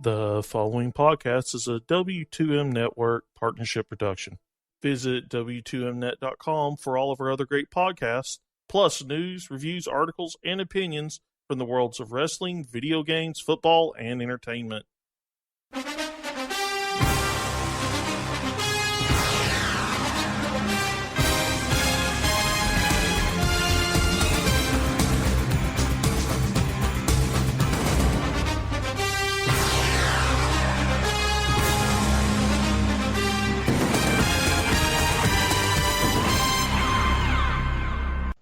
The following podcast is a W2M Network partnership production. Visit W2Mnet.com for all of our other great podcasts, plus news, reviews, articles, and opinions from the worlds of wrestling, video games, football, and entertainment.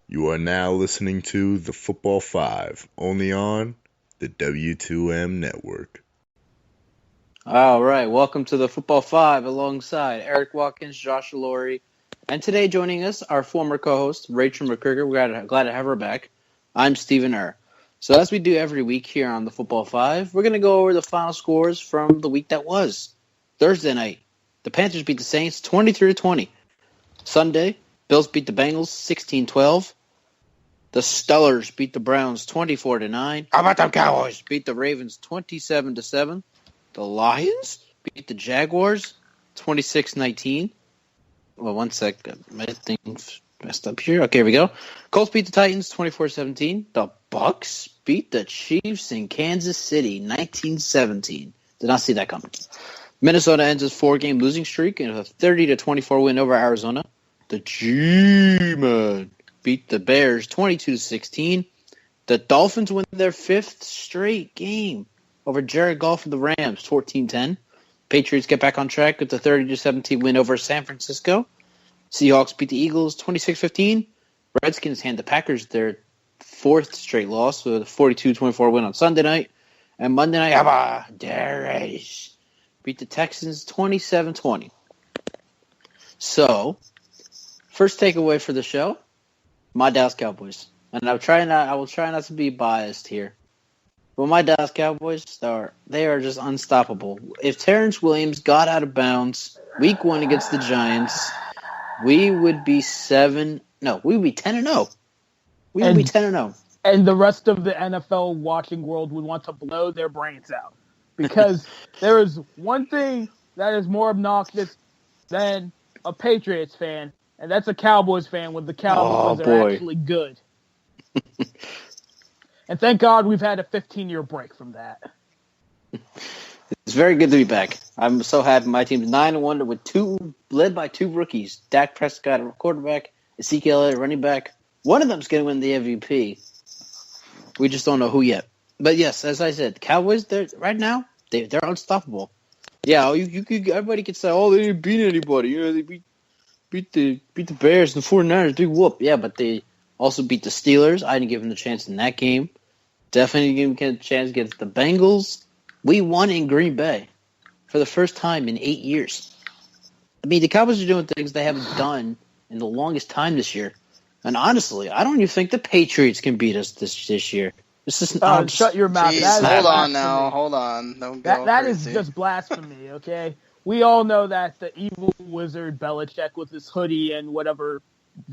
You are now listening to The Football 5, only on the W2M Network. All right, welcome to The Football 5 alongside Erik Watkins, Josh Laurie, and today joining us, our former co-host, Rachael McKriger. We're glad to have her back. I'm Stephen Err. So as we do every week here on The Football 5, we're going to go over the final scores from the week that was. Thursday night, the Panthers beat the Saints 23-20. Sunday, Bills beat the Bengals 16-12. The Steelers beat the Browns 24-9. How about them Cowboys? Beat the Ravens 27-7. The Lions beat the Jaguars 26-19. Well, one sec. My thing messed up here. Okay, here we go. Colts beat the Titans 24-17. The Bucks beat the Chiefs in Kansas City 19-17. Did not see that coming. Minnesota ends its 4-game losing streak in a 30-24 win over Arizona. The G-Men beat the Bears 22-16. The Dolphins win their 5th straight game over Jared Goff and the Rams 14-10. Patriots get back on track with the 30-17 win over San Francisco. Seahawks beat the Eagles 26-15. Redskins hand the Packers their 4th straight loss with a 42-24 win on Sunday night. And Monday night, Darius beat the Texans 27-20. So, first takeaway for the show, my Dallas Cowboys. And I will try not to be biased here. But my Dallas Cowboys, they are just unstoppable. If Terrence Williams got out of bounds week 1 against the Giants, we would be 10-0. We would be 10-0. We would be 10-0. And the rest of the NFL watching world would want to blow their brains out. Because there is one thing that is more obnoxious than a Patriots fan, and that's a Cowboys fan when the Cowboys are actually good. And thank God we've had a 15-year break from that. It's very good to be back. I'm so happy my team's 9-1 with led by 2 rookies. Dak Prescott, a quarterback, Ezekiel Elliott, running back. One of them's going to win the MVP. We just don't know who yet. But yes, as I said, Cowboys, they're unstoppable. Yeah, everybody can say, they didn't beat anybody. They beat the Bears and the 49ers, big whoop. Yeah, but they also beat the Steelers. I didn't give them the chance in that game. Definitely didn't give them a chance against the Bengals. We won in Green Bay for the first time in 8 years. I mean, the Cowboys are doing things they haven't done in the longest time this year. And honestly, I don't even think the Patriots can beat us this year. This is shut your mouth. Hold on. Don't go that is just blasphemy, okay? We all know that the evil wizard Belichick with his hoodie and whatever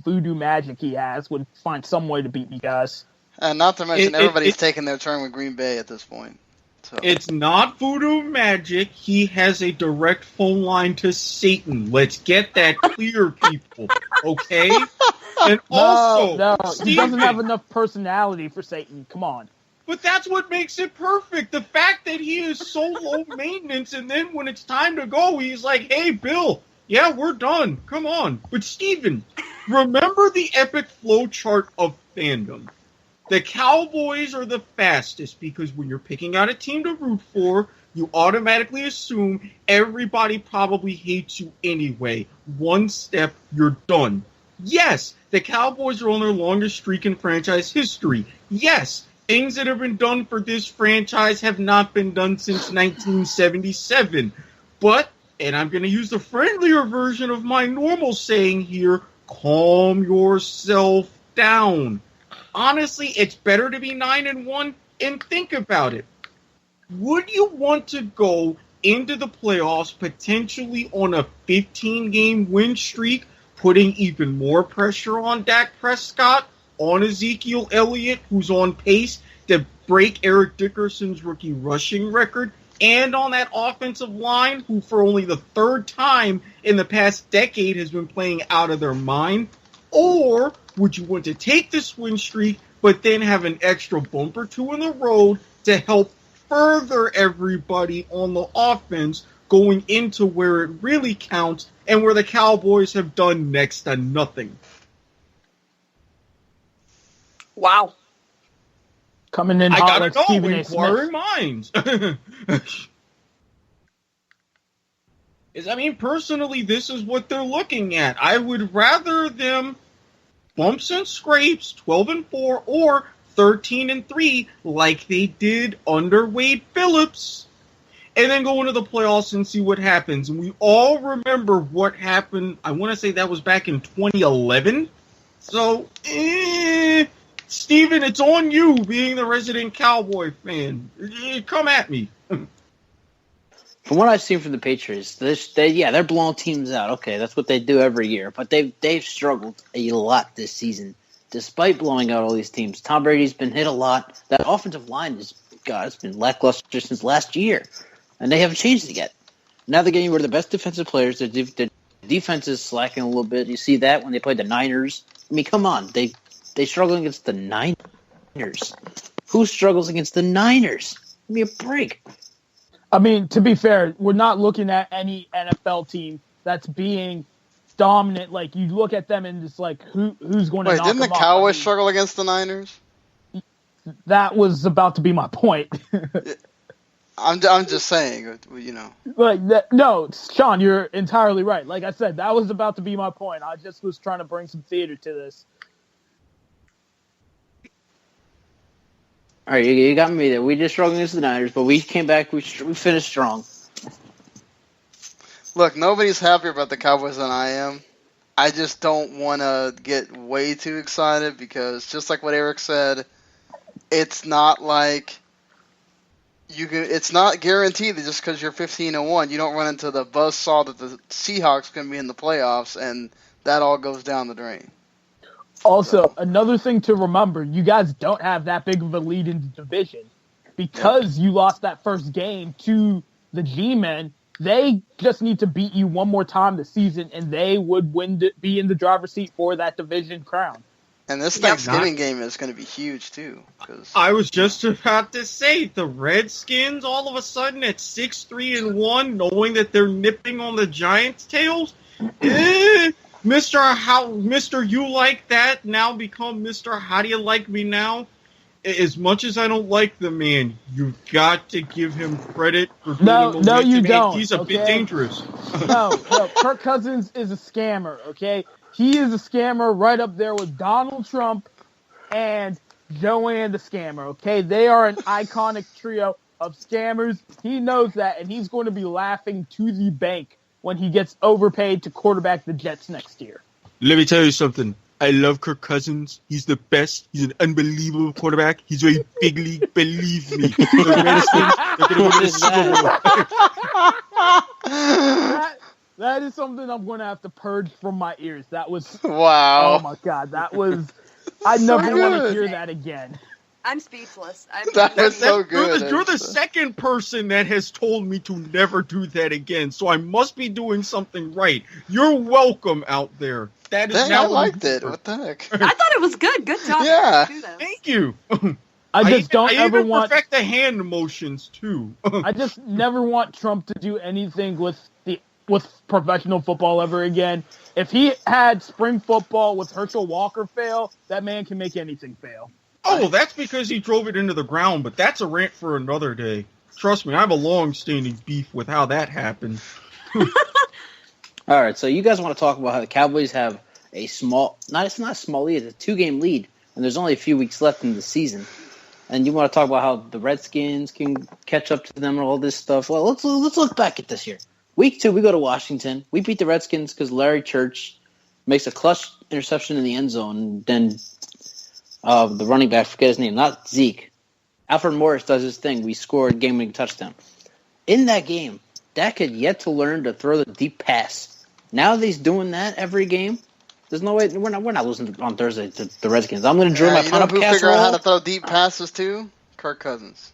voodoo magic he has would find some way to beat you guys. Not to mention everybody's taking their turn with Green Bay at this point. So. It's not voodoo magic. He has a direct phone line to Satan. Let's get that clear, people. Okay? And also, he doesn't have enough personality for Satan. Come on. But that's what makes it perfect. The fact that he is so low maintenance, and then when it's time to go, he's like, hey, Bill, yeah, we're done. Come on. But, Steven, remember the epic flow chart of fandom. The Cowboys are the fastest because when you're picking out a team to root for, you automatically assume everybody probably hates you anyway. One step, you're done. Yes, the Cowboys are on their longest streak in franchise history. Yes, things that have been done for this franchise have not been done since 1977. But, and I'm going to use the friendlier version of my normal saying here, calm yourself down. Honestly, it's better to be 9-1, and think about it. Would you want to go into the playoffs potentially on a 15-game win streak, putting even more pressure on Dak Prescott, on Ezekiel Elliott, who's on pace to break Eric Dickerson's rookie rushing record, and on that offensive line, who for only the third time in the past decade has been playing out of their mind? Or would you want to take this win streak, but then have an extra bump or two in the road to help further everybody on the offense going into where it really counts and where the Cowboys have done next to nothing? Wow. Coming in I hot gotta like know, Stephen A. inquiring Smith. minds. Personally, this is what they're looking at. I would rather them bumps and scrapes, 12-4, or 13-3, like they did under Wade Phillips, and then go into the playoffs and see what happens. And we all remember what happened. I want to say that was back in 2011. So, Steven, it's on you, being the resident Cowboy fan. Come at me. From what I've seen from the Patriots, they're blowing teams out. Okay, that's what they do every year. But they've struggled a lot this season, despite blowing out all these teams. Tom Brady's been hit a lot. That offensive line it's been lackluster since last year, and they haven't changed it yet. Now they're getting rid of the best defensive players. Their defense is slacking a little bit. You see that when they played the Niners. I mean, come on, they struggle against the Niners. Who struggles against the Niners? Give me a break. I mean, to be fair, we're not looking at any NFL team that's being dominant. Like, you look at them and it's like, who's going to knock them off? Didn't the Cowboys struggle against the Niners? That was about to be my point. I'm just saying, you know. No, Sean, you're entirely right. Like I said, that was about to be my point. I just was trying to bring some theater to this. All right, you got me there. We just struggled against the Niners, but we came back. We finished strong. Look, nobody's happier about the Cowboys than I am. I just don't want to get way too excited because, just like what Erik said, it's not like it's not guaranteed that just because you're 15-1, you don't run into the buzzsaw that the Seahawks can be in the playoffs, and that all goes down the drain. Also, another thing to remember, you guys don't have that big of a lead in the division. Because you lost that first game to the G-Men, they just need to beat you one more time this season, and they would be in the driver's seat for that division crown. And this Thanksgiving game is going to be huge, too. I was just about to say, the Redskins all of a sudden at 6-3-1, knowing that they're nipping on the Giants' tails, Mr. You Like That now become Mr. How Do You Like Me Now? As much as I don't like the man, you've got to give him credit for being No, you don't. He's a bit dangerous. No, Kirk Cousins is a scammer, okay? He is a scammer right up there with Donald Trump and Joanne the Scammer, okay? They are an iconic trio of scammers. He knows that, and he's going to be laughing to the bank when he gets overpaid to quarterback the Jets next year. Let me tell you something. I love Kirk Cousins. He's the best. He's an unbelievable quarterback. He's very big league. Believe me. The Redskins are going to win the Super Bowl. That is something I'm going to have to purge from my ears. That was... Wow. Oh, my God. That was... I never want to hear that again. I'm speechless. That was so good. You're the second person that has told me to never do that again, so I must be doing something right. You're welcome out there. That is I liked it. What the heck? I thought it was good. Good job. Yeah. Thank you. I even perfect the hand motions, too. I just never want Trump to do anything with professional football ever again. If he had spring football with Herschel Walker fail, that man can make anything fail. Oh, that's because he drove it into the ground, but that's a rant for another day. Trust me, I have a long-standing beef with how that happened. All right, so you guys want to talk about how the Cowboys have it's not a small lead, it's a 2-game lead, and there's only a few weeks left in the season. And you want to talk about how the Redskins can catch up to them and all this stuff. Well, let's look back at this year. Week 2, we go to Washington. We beat the Redskins because Larry Church makes a clutch interception in the end zone. Then the running back, forget his name, not Zeke. Alfred Morris does his thing. We scored game-winning touchdown. In that game, Dak had yet to learn to throw the deep pass. Now that he's doing that every game, there's no way we're not losing on Thursday to the Redskins. I'm going to drill my you know pineapple who figure casserole. out how to throw deep passes too? Kirk Cousins.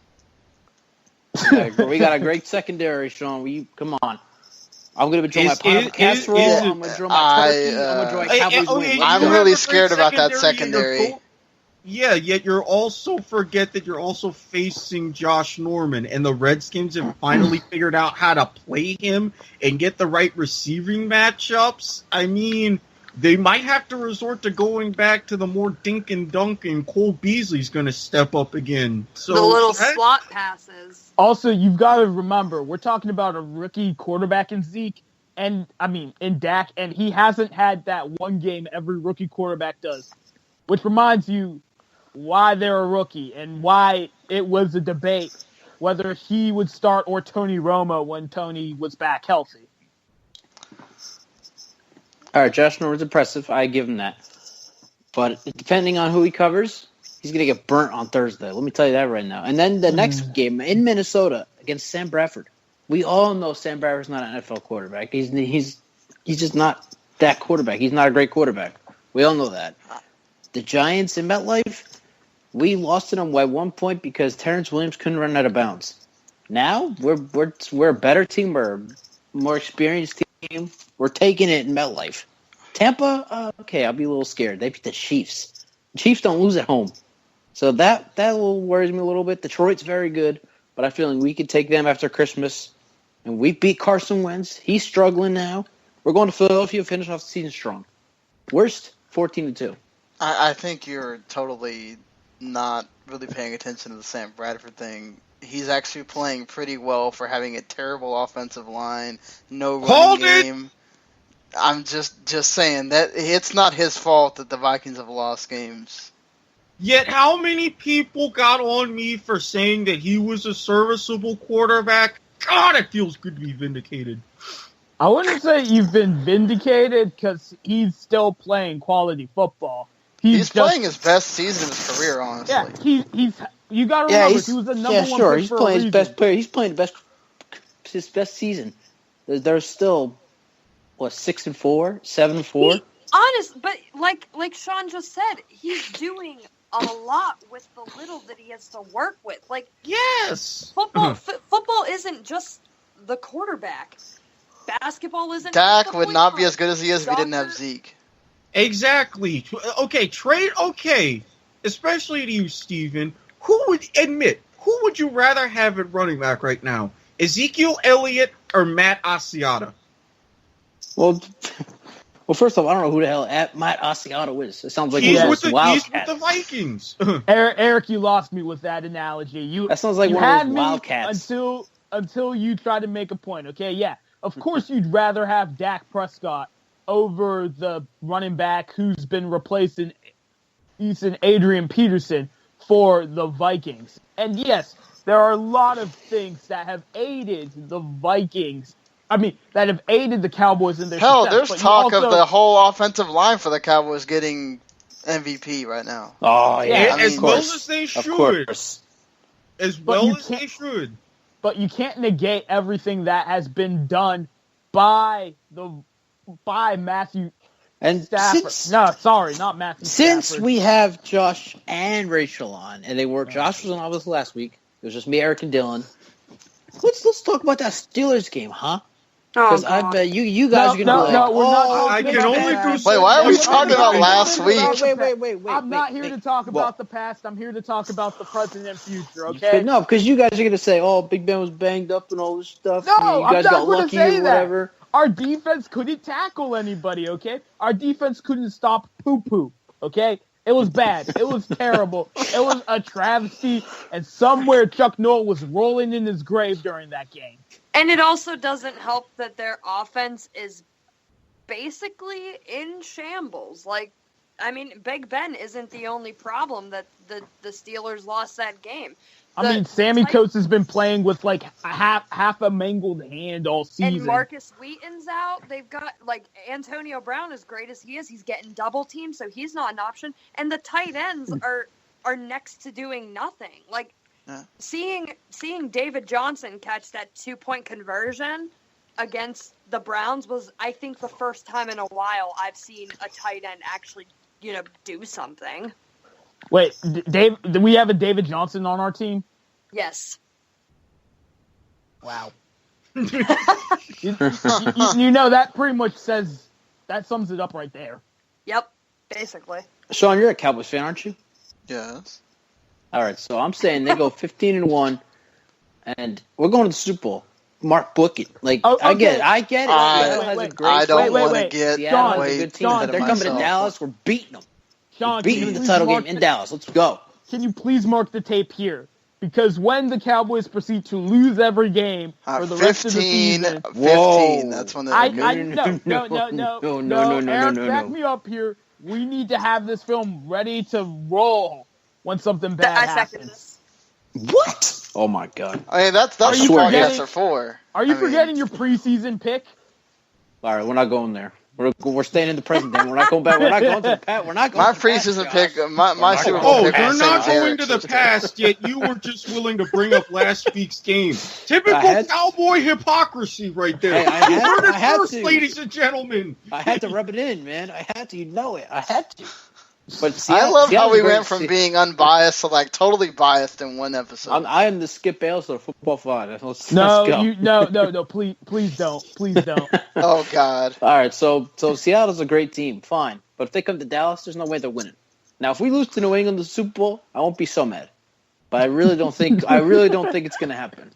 We got a great secondary, Sean. Come on. I'm going to draw my pineapple casserole. I'm going to draw my turkey. I'm going to draw my Cowboys win. I'm really scared about that secondary. Yeah, yet you're also forget that you're also facing Josh Norman, and the Redskins have finally figured out how to play him and get the right receiving matchups. I mean, they might have to resort to going back to the more dink and dunk, and Cole Beasley's going to step up again. So the little slot passes. Also, you've got to remember, we're talking about a rookie quarterback in Zeke, in Dak, and he hasn't had that one game every rookie quarterback does, which reminds you why they're a rookie and why it was a debate whether he would start or Tony Romo when Tony was back healthy. All right, Josh Norman's impressive. I give him that. But depending on who he covers, he's going to get burnt on Thursday. Let me tell you that right now. And then the next game in Minnesota against Sam Bradford. We all know Sam Bradford's not an NFL quarterback. He's just not that quarterback. He's not a great quarterback. We all know that. The Giants in MetLife, we lost to them by 1 point because Terrence Williams couldn't run out of bounds. Now we're a better team. We're a more experienced team. We're taking it in MetLife. Tampa, okay, I'll be a little scared. They beat the Chiefs. The Chiefs don't lose at home. So that worries me a little bit. Detroit's very good, but I feel like we could take them after Christmas. And we beat Carson Wentz. He's struggling now. We're going to Philadelphia, finish off the season strong. Worst, 14-2. I think you're totally not really paying attention to the Sam Bradford thing. He's actually playing pretty well for having a terrible offensive line, no running game. I'm just saying that it's not his fault that the Vikings have lost games. Yet how many people got on me for saying that he was a serviceable quarterback? God, it feels good to be vindicated. I wouldn't say you've been vindicated because he's still playing quality football. He's playing his best season of his career, honestly. Yeah, he's. You got to remember, he was the number one pick He's for playing a his best player. He's playing his best season. There's still 6-4, 7-4. But like Sean just said, he's doing a lot with the little that he has to work with. Like, yes, football isn't just the quarterback. Basketball isn't. Dak would not be as good as he is if he didn't have Zeke. Exactly. Okay, trade. Okay, especially to you, Steven. Who would you rather have at running back right now? Ezekiel Elliott or Matt Asiata? Well, first off, I don't know who the hell Matt Asiata is. It sounds like he's one with of those He's Wildcats. with the Vikings. Eric, you lost me with that analogy. That sounds like one of those Wildcats. Until you try to make a point, okay? Yeah, of course you'd rather have Dak Prescott over the running back who's been replacing Adrian Peterson for the Vikings. And yes, there are a lot of things that have aided the Vikings. I mean, that have aided the Cowboys in their success. There's talk of the whole offensive line for the Cowboys getting MVP right now. Oh, yeah. As well as they should. Of course. As well as they should. But you can't negate everything that has been done by Matthew Stafford. Not Matthew Since Stafford. we have Josh and Rachel on, and Josh was on obviously last week. It was just me, Erik, and Dylan. Let's talk about that Steelers game, huh? Because I bet you guys are going to be like, we're not. I can only do Wait, why are we talking about last week? Wait. I'm not here to talk about the past. I'm here to talk about the present and future, okay? No, because you guys are going to say, Big Ben was banged up and all this stuff. No, you guys I'm not got going lucky to say or whatever. that. Our defense couldn't tackle anybody, okay? Our defense couldn't stop poo-poo, okay? It was bad. It was terrible. It was a travesty, and somewhere Chuck Noll was rolling in his grave during that game. And it also doesn't help that their offense is basically in shambles. Like, I mean, Big Ben isn't the only problem that the Steelers lost that game. Sammy Coates has been playing with like half a mangled hand all season. And Marcus Wheaton's out. They've got Antonio Brown, as great as he is, he's getting double teamed, so he's not an option. And the tight ends are next to doing nothing. Like seeing David Johnson catch that 2-point conversion against the Browns was, I think, the first time in a while I've seen a tight end actually, do something. Wait, Dave? Do we have a David Johnson on our team? Yes. Wow. You know, that pretty much that sums it up right there. Yep, basically. Sean, you're a Cowboys fan, aren't you? Yes. All right, so I'm saying they go 15-1, and we're going to the Super Bowl. Mark, book it. Like, I get it. I don't want to get Seattle way has a good team. too ahead They're of coming to myself. Dallas. We're beating them. Sean, Beating them in the title game in Dallas. Let's go. Can you please mark the tape here? Because when the Cowboys proceed to lose every game for the rest of the season, 15. That's when no, Eric, back me up here. We need to have this film ready to roll when something bad happens. What? Oh my God! I mean, that's what podcasts are for. Are you forgetting your preseason pick? All right, we're not going there. We're staying in the present. Then we're not going back. We're not going to the past. We're not going. My preseason pick. My Super Bowl pick. You're not going to the past yet. You were just willing to bring up last week's game. Typical cowboy hypocrisy, right there. Hey, you heard it first, ladies and gentlemen. I had to rub it in, man. I had to. You know it. I had to. But I love how we went from being unbiased to like totally biased in one episode. I am the Skip Bayless of Football 5. Let's no, go. Please don't. Oh God! All right, so Seattle's a great team, fine. But if they come to Dallas, there's no way they're winning. Now, if we lose to New England in the Super Bowl, I won't be so mad. But I really don't think it's going to happen.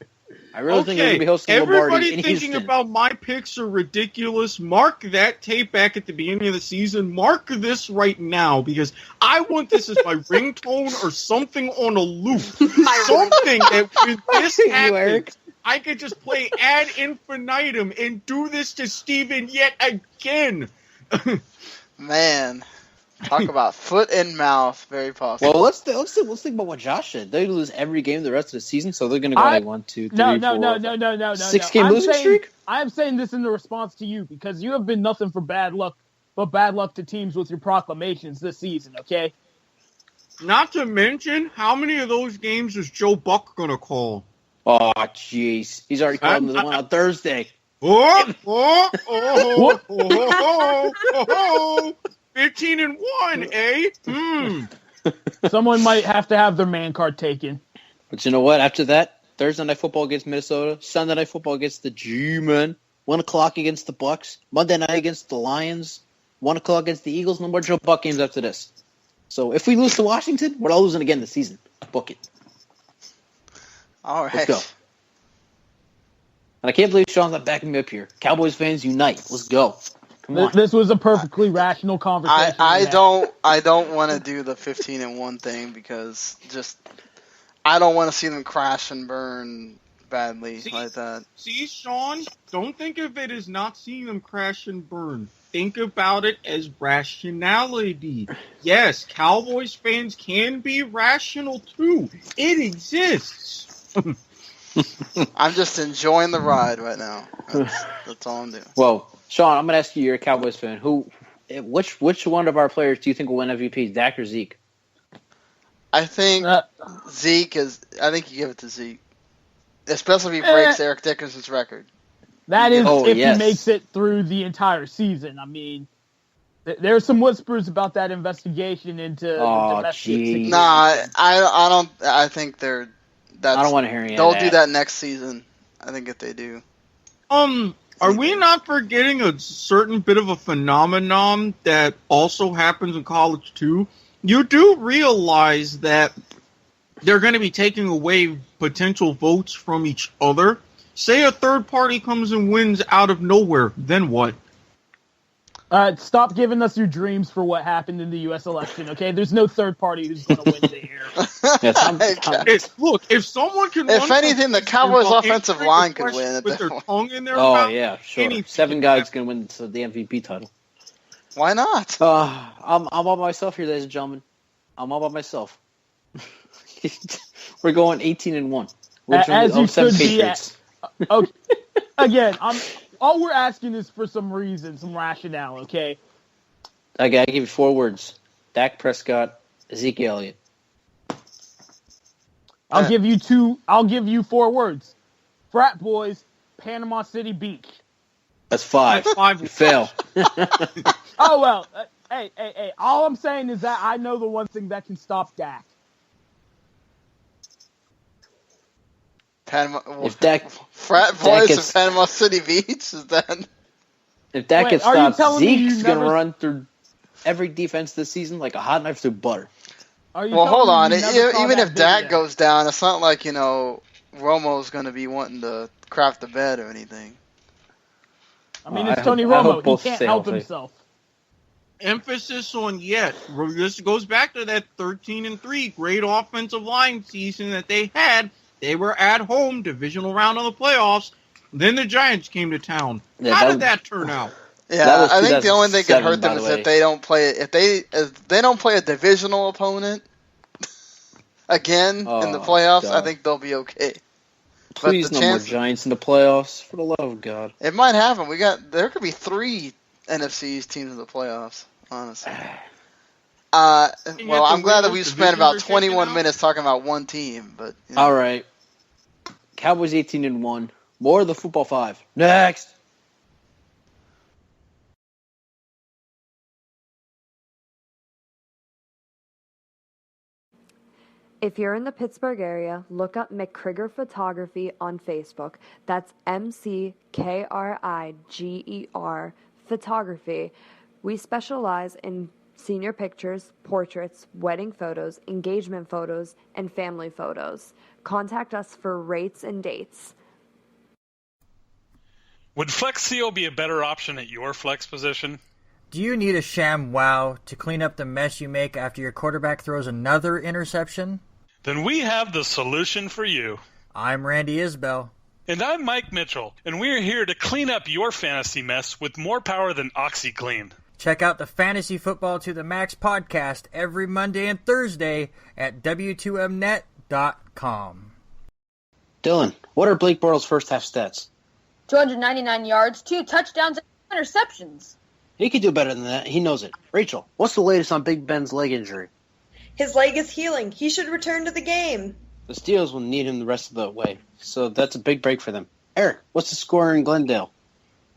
I really think they're going to be hosting Lombardi in Everybody thinking Houston. about my picks are ridiculous. Mark that tape back at the beginning of the season. Mark this right now because I want this as my ringtone or something on a loop. Something that when this happens, I could just play ad infinitum and do this to Steven yet again. Man. Talk about foot and mouth, very possible. Well, let's think about what Josh said. They lose every game the rest of the season, so they're going to go like 1, 2, 3, 4, 6-game losing streak. I'm saying this in the response to you because you have been nothing but bad luck to teams with your proclamations this season. Okay. Not to mention, how many of those games is Joe Buck going to call? Oh, jeez, he's already called the one on Thursday. 15-1, eh? Someone might have to have their man card taken. But you know what? After that, Thursday night football against Minnesota, Sunday night football against the G-Men, 1 o'clock against the Bucks, Monday night against the Lions, 1 o'clock against the Eagles. No more Joe Buck games after this. So if we lose to Washington, we're not losing again this season. Book it. All right. Let's go. And I can't believe Sean's not backing me up here. Cowboys fans unite. Let's go. This was a perfectly rational conversation. I don't want to do the 15-1 thing because I don't want to see them crash and burn badly like that. See, Sean, don't think of it as not seeing them crash and burn. Think about it as rationality. Yes, Cowboys fans can be rational too. It exists. I'm just enjoying the ride right now. That's all I'm doing. Well, Sean, I'm going to ask you, you're a Cowboys fan. Which one of our players do you think will win MVP, Dak or Zeke? I think Zeke is. I think you give it to Zeke, especially if he breaks Eric Dickerson's record. That is if he makes it through the entire season. I mean, there's some whispers about that investigation into domestic. Nah, I don't. I think they're. I don't want to hear any of They'll that. do that next season. I think if they do. Are we not forgetting a certain bit of a phenomenon that also happens in college too? You do realize that they're going to be taking away potential votes from each other. Say a third party comes and wins out of nowhere, then what? Stop giving us your dreams for what happened in the U.S. election, okay? There's no third party who's going to win the year. Look, if someone can If anything, the Cowboys' offensive line could win at with their that tongue in their Oh, mouth. yeah, sure. 7 guys going to win the MVP title. Why not? I'm all by myself here, ladies and gentlemen. I'm all by myself. We're going 18-1. As you should Patriots. be. Okay. Again, all we're asking is for some reason, some rationale, okay? I give you 4 words. Dak Prescott, Ezekiel Elliott. I'll give you 4 words. Frat boys, Panama City Beach. That's 5. That's 5. You fail. Oh, well, hey. All I'm saying is that I know the one thing that can stop Dak. Panama. If Dak, Frat if Dak boys gets- of Panama City Beach is that? if Dak Wait, gets are you stopped, telling me you Zeke's going to never- run through every defense this season like a hot knife through butter. Are you Well, telling hold me on. you never saw Even that if Dak video? goes down, it's not like Romo's going to be wanting to craft the bed or anything. I mean, I it's Tony hope- I Romo. hope He both can't stay help healthy. himself. Emphasis on yet. This goes back to that 13-3 great offensive line season that they had. They were at home, divisional round of the playoffs. Then the Giants came to town. Yeah, How that- did that turn out? Yeah, That was I think the only thing that could 2007, hurt them by is the if they don't play. If they don't play a divisional opponent again in the Oh, playoffs, I God. think they'll be okay. Please, the no chance- more Giants in the playoffs. For the love of God. It might happen. There could be 3 NFC teams in the playoffs. Honestly. Well, I'm glad that we spent about 21 minutes talking about one team, but All right. Cowboys 18-1. More of the football 5. Next. If you're in the Pittsburgh area, look up McKriger Photography on Facebook. That's McKriger Photography. We specialize in senior pictures, portraits, wedding photos, engagement photos, and family photos. Contact us for rates and dates. Would Flex Seal be a better option at your flex position? Do you need a sham wow to clean up the mess you make after your quarterback throws another interception? Then we have the solution for you. I'm Randy Isbell. And I'm Mike Mitchell, and we're here to clean up your fantasy mess with more power than OxyClean. Check out the Fantasy Football to the Max podcast every Monday and Thursday at W2Mnet.com. Dylan, what are Blake Bortles' first half stats? 299 yards, 2 touchdowns, and 2 interceptions. He could do better than that. He knows it. Rachel, what's the latest on Big Ben's leg injury? His leg is healing. He should return to the game. The Steelers will need him the rest of the way, so that's a big break for them. Erik, what's the score in Glendale?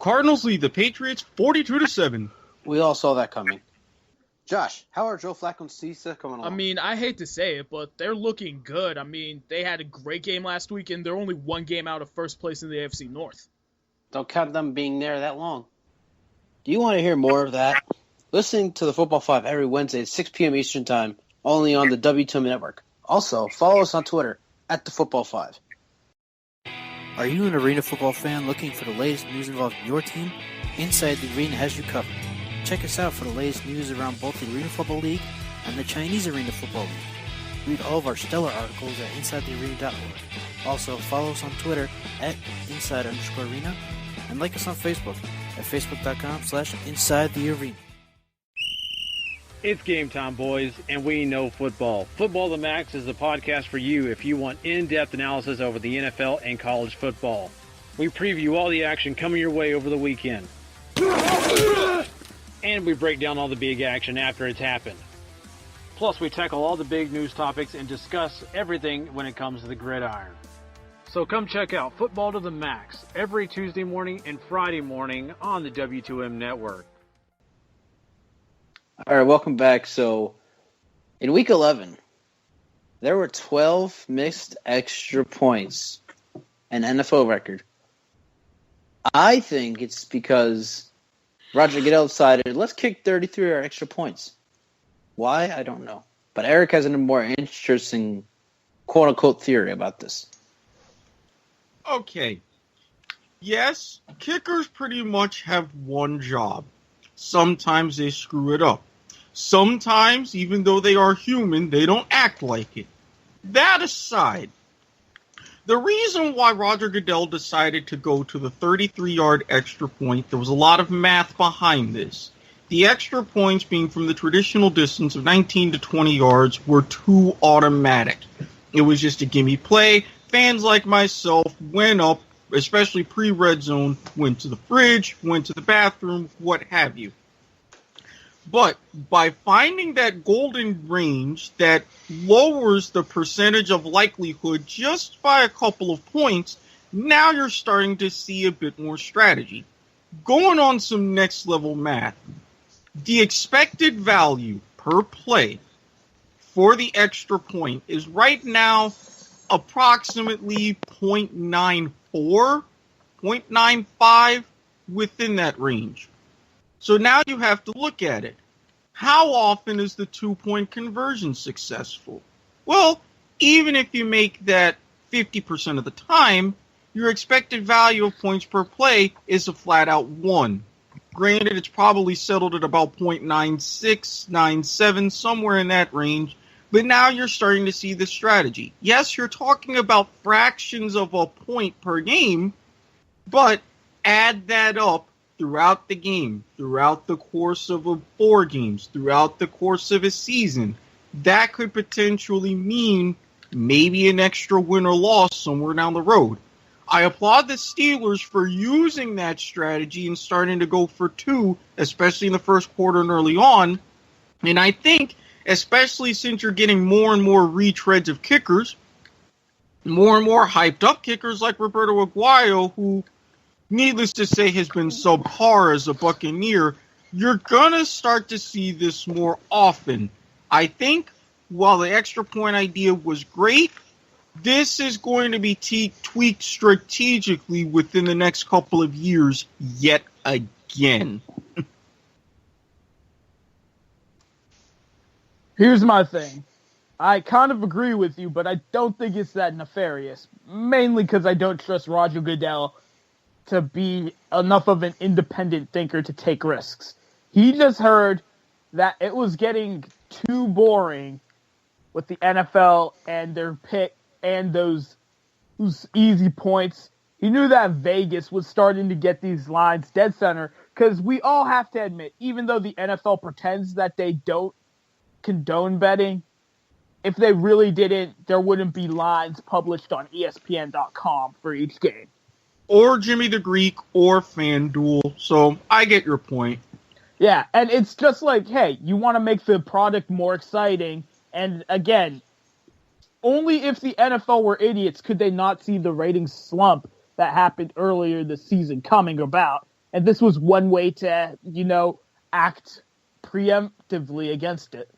Cardinals lead the Patriots 42-7. We all saw that coming. Josh, how are Joe Flacco and Cisa coming along? I mean, I hate to say it, but they're looking good. I mean, they had a great game last week, and they're only one game out of first place in the AFC North. Don't count them being there that long. Do you want to hear more of that? Listen to the Football 5 every Wednesday at 6 p.m. Eastern Time, only on the W2M Network. Also, follow us on Twitter at the Football 5. Are you an arena football fan looking for the latest news involving your team? Inside the Arena has you covered. Check us out for the latest news around both the Arena Football League and the Chinese Arena Football League. Read all of our stellar articles at InsideTheArena.org. Also, follow us on Twitter at Inside_Arena and like us on Facebook at Facebook.com/InsideTheArena. It's game time, boys, and we know football. Football the Max is the podcast for you if you want in-depth analysis over the NFL and college football. We preview all the action coming your way over the weekend. And we break down all the big action after it's happened. Plus, we tackle all the big news topics and discuss everything when it comes to the gridiron. So come check out Football to the Max every Tuesday morning and Friday morning on the W2M Network. All right, welcome back. So, in Week 11, there were 12 missed extra points, an NFL record. I think it's because Roger Goodell decided, let's kick 33 extra points. Why? I don't know. But Erik has a more interesting quote-unquote theory about this. Okay. Yes, kickers pretty much have one job. Sometimes they screw it up. Sometimes, even though they are human, they don't act like it. That aside, the reason why Roger Goodell decided to go to the 33-yard extra point, there was a lot of math behind this. The extra points being from the traditional distance of 19 to 20 yards were too automatic. It was just a gimme play. Fans like myself went up, especially pre-red zone, went to the fridge, went to the bathroom, what have you. But by finding that golden range that lowers the percentage of likelihood just by a couple of points, now you're starting to see a bit more strategy. Going on some next level math, the expected value per play for the extra point is right now approximately 0.94, 0.95 within that range. So now you have to look at it. How often is the 2-point conversion successful? Well, even if you make that 50% of the time, your expected value of points per play is a flat-out 1. Granted, it's probably settled at about 0.96, 97, somewhere in that range. But now you're starting to see the strategy. Yes, you're talking about fractions of a point per game, but add that up throughout the game, throughout the course of 4 games, throughout the course of a season. That could potentially mean maybe an extra win or loss somewhere down the road. I applaud the Steelers for using that strategy and starting to go for 2, especially in the first quarter and early on. And I think, especially since you're getting more and more retreads of kickers, more and more hyped up kickers like Roberto Aguayo, who, needless to say, has been subpar as a Buccaneer, you're going to start to see this more often. I think while the extra point idea was great, this is going to be tweaked strategically within the next couple of years yet again. Here's my thing. I kind of agree with you, but I don't think it's that nefarious. Mainly because I don't trust Roger Goodell to be enough of an independent thinker to take risks. He just heard that it was getting too boring with the NFL and their pick and those easy points. He knew that Vegas was starting to get these lines dead center because we all have to admit, even though the NFL pretends that they don't condone betting, if they really didn't, there wouldn't be lines published on ESPN.com for each game. Or Jimmy the Greek or FanDuel. So I get your point. Yeah, and it's just like, hey, you want to make the product more exciting. And again, only if the NFL were idiots could they not see the ratings slump that happened earlier this season coming about. And this was one way to, act preemptively against it.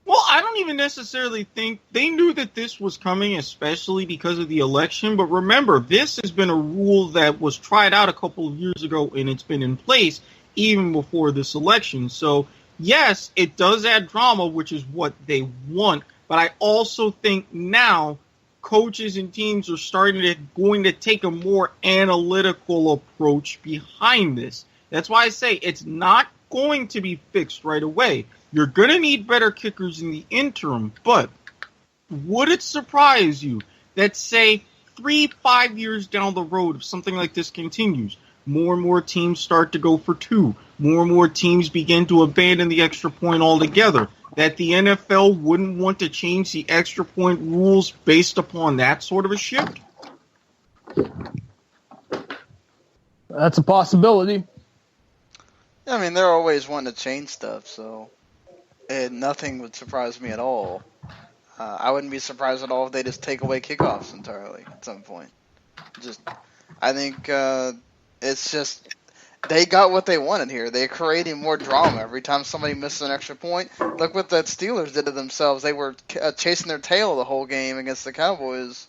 Well, I don't even necessarily think they knew that this was coming, especially because of the election. But remember, this has been a rule that was tried out a couple of years ago, and it's been in place even before this election. So, yes, it does add drama, which is what they want. But I also think now coaches and teams are going to take a more analytical approach behind this. That's why I say it's not going to be fixed right away. You're going to need better kickers in the interim, but would it surprise you that, say, 3-5 years down the road, if something like this continues, more and more teams start to go for 2, more and more teams begin to abandon the extra point altogether, that the NFL wouldn't want to change the extra point rules based upon that sort of a shift? That's a possibility. I mean, they're always wanting to change stuff, so nothing would surprise me at all. I wouldn't be surprised at all if they just take away kickoffs entirely at some point. I think it's just they got what they wanted here. They're creating more drama every time somebody misses an extra point. Look what the Steelers did to themselves. They were chasing their tail the whole game against the Cowboys,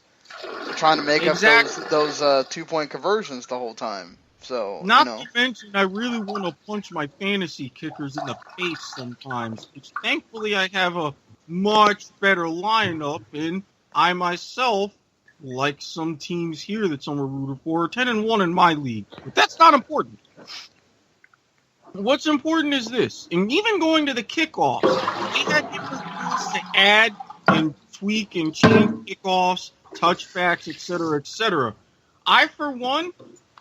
trying to make up those 2-point conversions the whole time. So, Not to mention, I really want to punch my fantasy kickers in the face sometimes, which thankfully I have a much better lineup, and I myself, like some teams here that some are rooted for, 10-1 in my league. But that's not important. What's important is this, and even going to the kickoffs, they had different rules to add and tweak and change kickoffs, touchbacks, etc., etc. I, for one,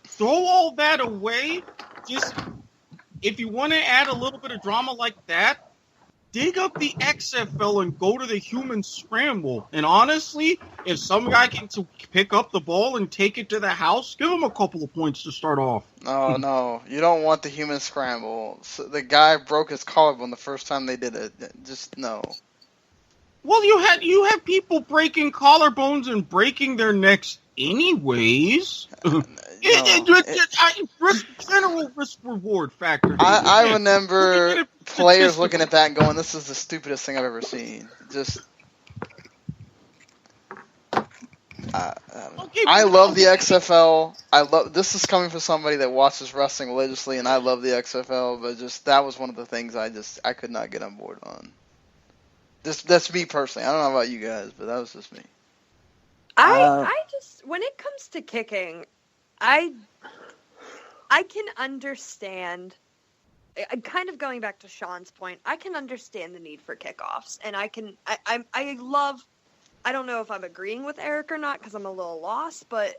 throw all that away. Just, if you want to add a little bit of drama like that, dig up the XFL and go to the human scramble. And honestly, if some guy can pick up the ball and take it to the house, give him a couple of points to start off. Oh, no. You don't want the human scramble. So the guy broke his collarbone the first time they did it. Just, no. Well, you have people breaking collarbones and breaking their necks anyways. General risk-reward factor. I remember players looking at that and going, this is the stupidest thing I've ever seen. I love the XFL. This is coming from somebody that watches wrestling religiously, and I love the XFL. But just that was one of the things I could not get on board on. That's me personally. I don't know about you guys, but that was just me. I just, when it comes to kicking, I can understand. Kind of going back to Sean's point, I can understand the need for kickoffs, and I love. I don't know if I'm agreeing with Erik or not because I'm a little lost, but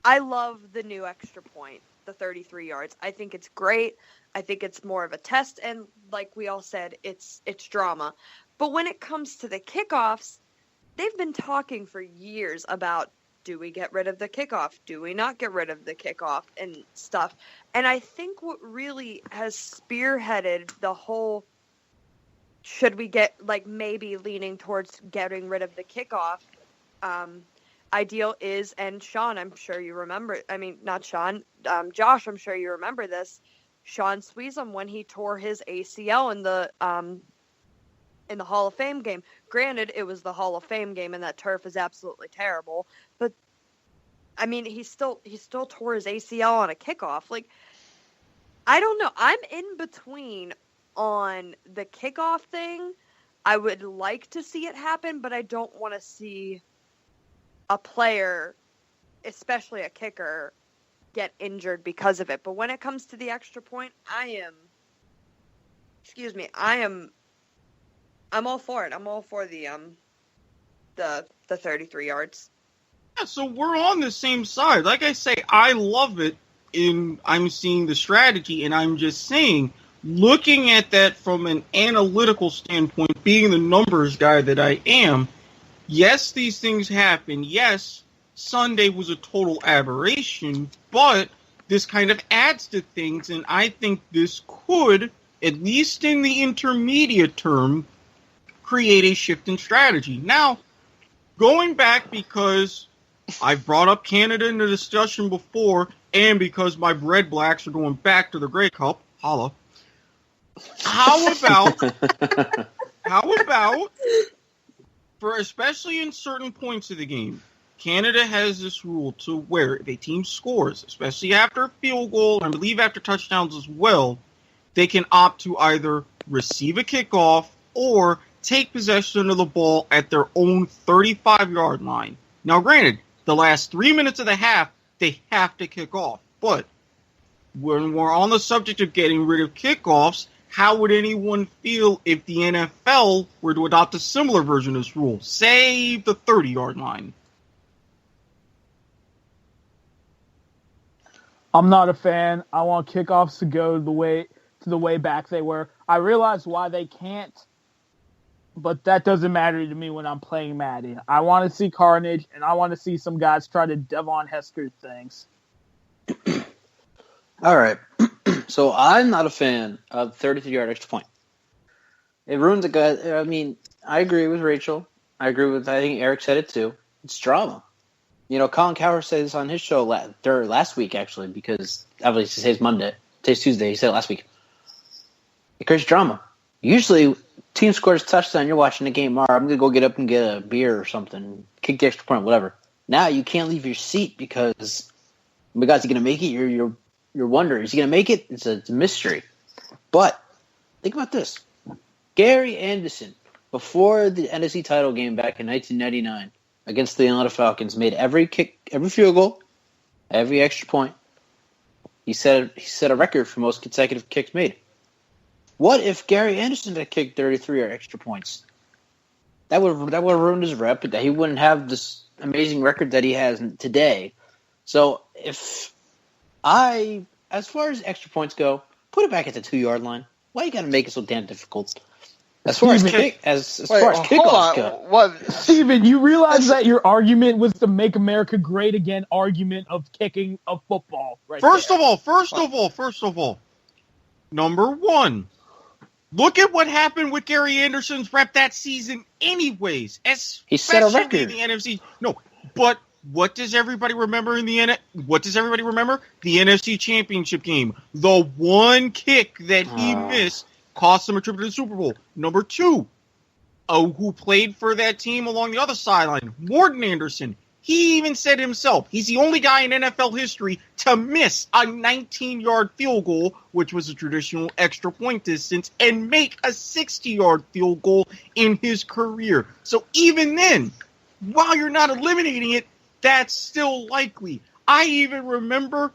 I love the new extra point, the 33 yards. I think it's great. I think it's more of a test, and like we all said, it's drama. But when it comes to the kickoffs, they've been talking for years about, do we get rid of the kickoff? Do we not get rid of the kickoff and stuff? And I think what really has spearheaded the whole, should we get, like, maybe leaning towards getting rid of the kickoff ideal is, and Sean, I'm sure you remember, I mean, not Sean, Josh, I'm sure you remember this, Sean Sweezum when he tore his ACL in the Hall of Fame game. Granted, it was the Hall of Fame game, and that turf is absolutely terrible. But I mean, he still tore his ACL on a kickoff. Like, I don't know. I'm in between on the kickoff thing. I would like to see it happen, but I don't want to see a player, especially a kicker, get injured because of it. But when it comes to the extra point, I'm all for it. I'm all for the 33 yards. Yeah, so we're on the same side. Like I say, I love it. I'm seeing the strategy, and I'm just saying, looking at that from an analytical standpoint, being the numbers guy that I am, yes, these things happen. Yes, Sunday was a total aberration, but this kind of adds to things, and I think this could, at least in the intermediate term, create a shift in strategy. Now, going back, because I've brought up Canada in the discussion before, and because my Red Blacks are going back to the Grey Cup, holla. How about, for especially in certain points of the game, Canada has this rule to where if a team scores, especially after a field goal, and I believe after touchdowns as well, they can opt to either receive a kickoff or take possession of the ball at their own 35-yard line. Now, granted, the last 3 minutes of the half, they have to kick off. But when we're on the subject of getting rid of kickoffs, how would anyone feel if the NFL were to adopt a similar version of this rule? Say the 30-yard line. I'm not a fan. I want kickoffs to go to the way back they were. I realize why they can't, but that doesn't matter to me when I'm playing Madden. I want to see carnage, and I want to see some guys try to Devon Hester things. All right. So I'm not a fan of 33-yard extra point. It ruins a guy. I mean, I agree with Rachel. I think Erik said it too. It's drama. You know, Colin Cowherd said this on his show last week, actually, because obviously today's Monday. Today's Tuesday. He said it last week. It creates drama. Usually, team scores a touchdown, you're watching the game. All right, I'm going to go get up and get a beer or something, kick the extra point, whatever. Now you can't leave your seat because, oh my God, is he going to make it? You're wondering, is he going to make it? It's a mystery. But think about this. Gary Anderson, before the NFC title game back in 1999 against the Atlanta Falcons, made every kick, every field goal, every extra point. He set a record for most consecutive kicks made. What if Gary Anderson had kicked 33 or extra points? That would have ruined his rep. That he wouldn't have this amazing record that he has today. So as far as extra points go, put it back at the 2-yard line. Why you got to make it so damn difficult? As far as kickoffs go. What? Steven, you realize that your argument was the Make America Great Again argument of kicking of football, right? First of all, number one, look at what happened with Gary Anderson's rep that season anyways. He set a record. The NFC. No, but what does everybody remember in the NFC Championship game? The one kick that he missed cost him a trip to the Super Bowl. Number two, who played for that team along the other sideline, Morton Anderson. He even said himself, he's the only guy in NFL history to miss a 19-yard field goal, which was a traditional extra point distance, and make a 60-yard field goal in his career. So even then, while you're not eliminating it, that's still likely. I even remember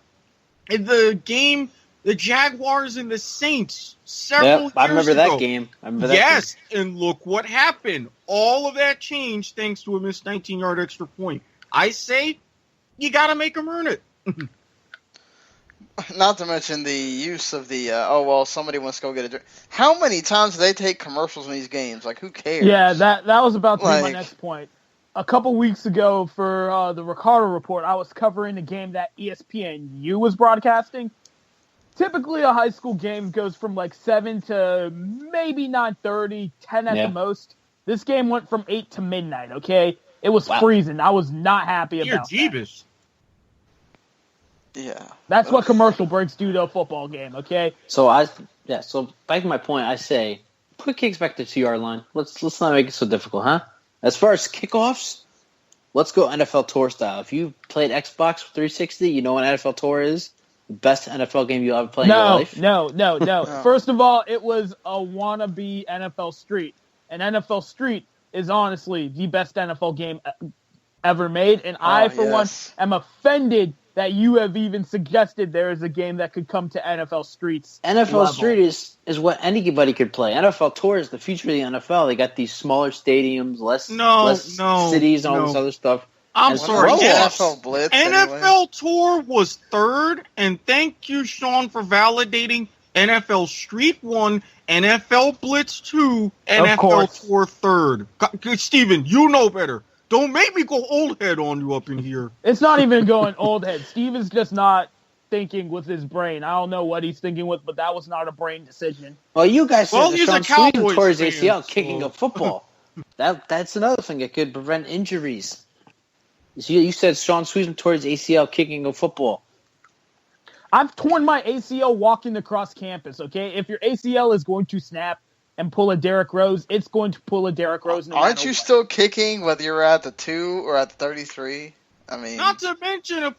in the game, the Jaguars and the Saints several years ago. I remember that game. Yes, and look what happened. All of that changed thanks to a missed 19-yard extra point. I say you got to make them earn it. Not to mention the use of the, somebody wants to go get a drink. How many times do they take commercials in these games? Like, who cares? Yeah, that was about to be my next point. A couple weeks ago for the Ricardo Report, I was covering the game that ESPNU was broadcasting. Typically, a high school game goes from like 7 to maybe 9:30, 10 at the most. This game went from 8 to midnight, okay? It was freezing. I was not happy about that. Yeah. That's what commercial breaks do to a football game, okay? So back to my point, I say, put kicks back to the 2-yard line. Let's not make it so difficult, huh? As far as kickoffs, let's go NFL Tour style. If you played Xbox 360, you know what NFL Tour is? The best NFL game you'll ever play in your life? No. First of all, it was a wannabe NFL Street. And NFL Street is honestly the best NFL game ever made. And I, for one, am offended that you have even suggested there is a game that could come to NFL Street's NFL level. Street is what anybody could play. NFL Tour is the future of the NFL. They got these smaller stadiums, less cities, and all this other stuff. I'm sorry. NFL Blitz. NFL Tour was third, and thank you, Sean, for validating. NFL Street 1, NFL Blitz 2, NFL Tour third. Steven, you know better. Don't make me go old head on you up in here. It's not even going old head. Steve is just not thinking with his brain. I don't know what he's thinking with, but that was not a brain decision. Well, you guys said he's Sean a Cowboys Sweeten tore his fan, ACL kicking a football. That's another thing that could prevent injuries. You said Sean Sweeten tore his ACL kicking a football. I've torn my ACL walking across campus, okay? If your ACL is going to snap and pull a Derrick Rose, it's going to pull a Derrick Rose. Aren't you still kicking whether you're at the 2 or at the 33? I mean, not to mention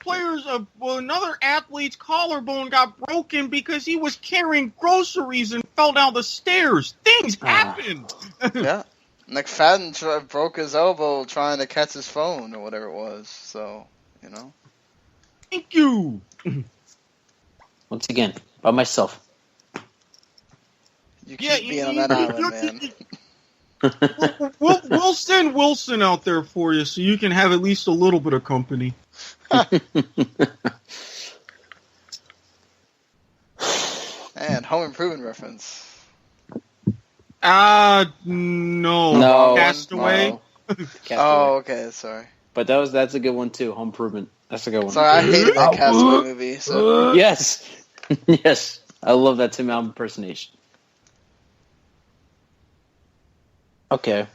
another athlete's collarbone got broken because he was carrying groceries and fell down the stairs. Things happen. Yeah. McFadden broke his elbow trying to catch his phone or whatever it was. So, you know. Thank you. Once again, by myself. You keep being on that island, man. We'll send Wilson out there for you so you can have at least a little bit of company. And home improvement reference. No. Castaway. No. Oh, okay, sorry. But that's a good one too. Home improvement. That's a good one. Sorry, I hated that Castaway movie. So. Yes. Yes. I love that Tim Allen impersonation. Okay.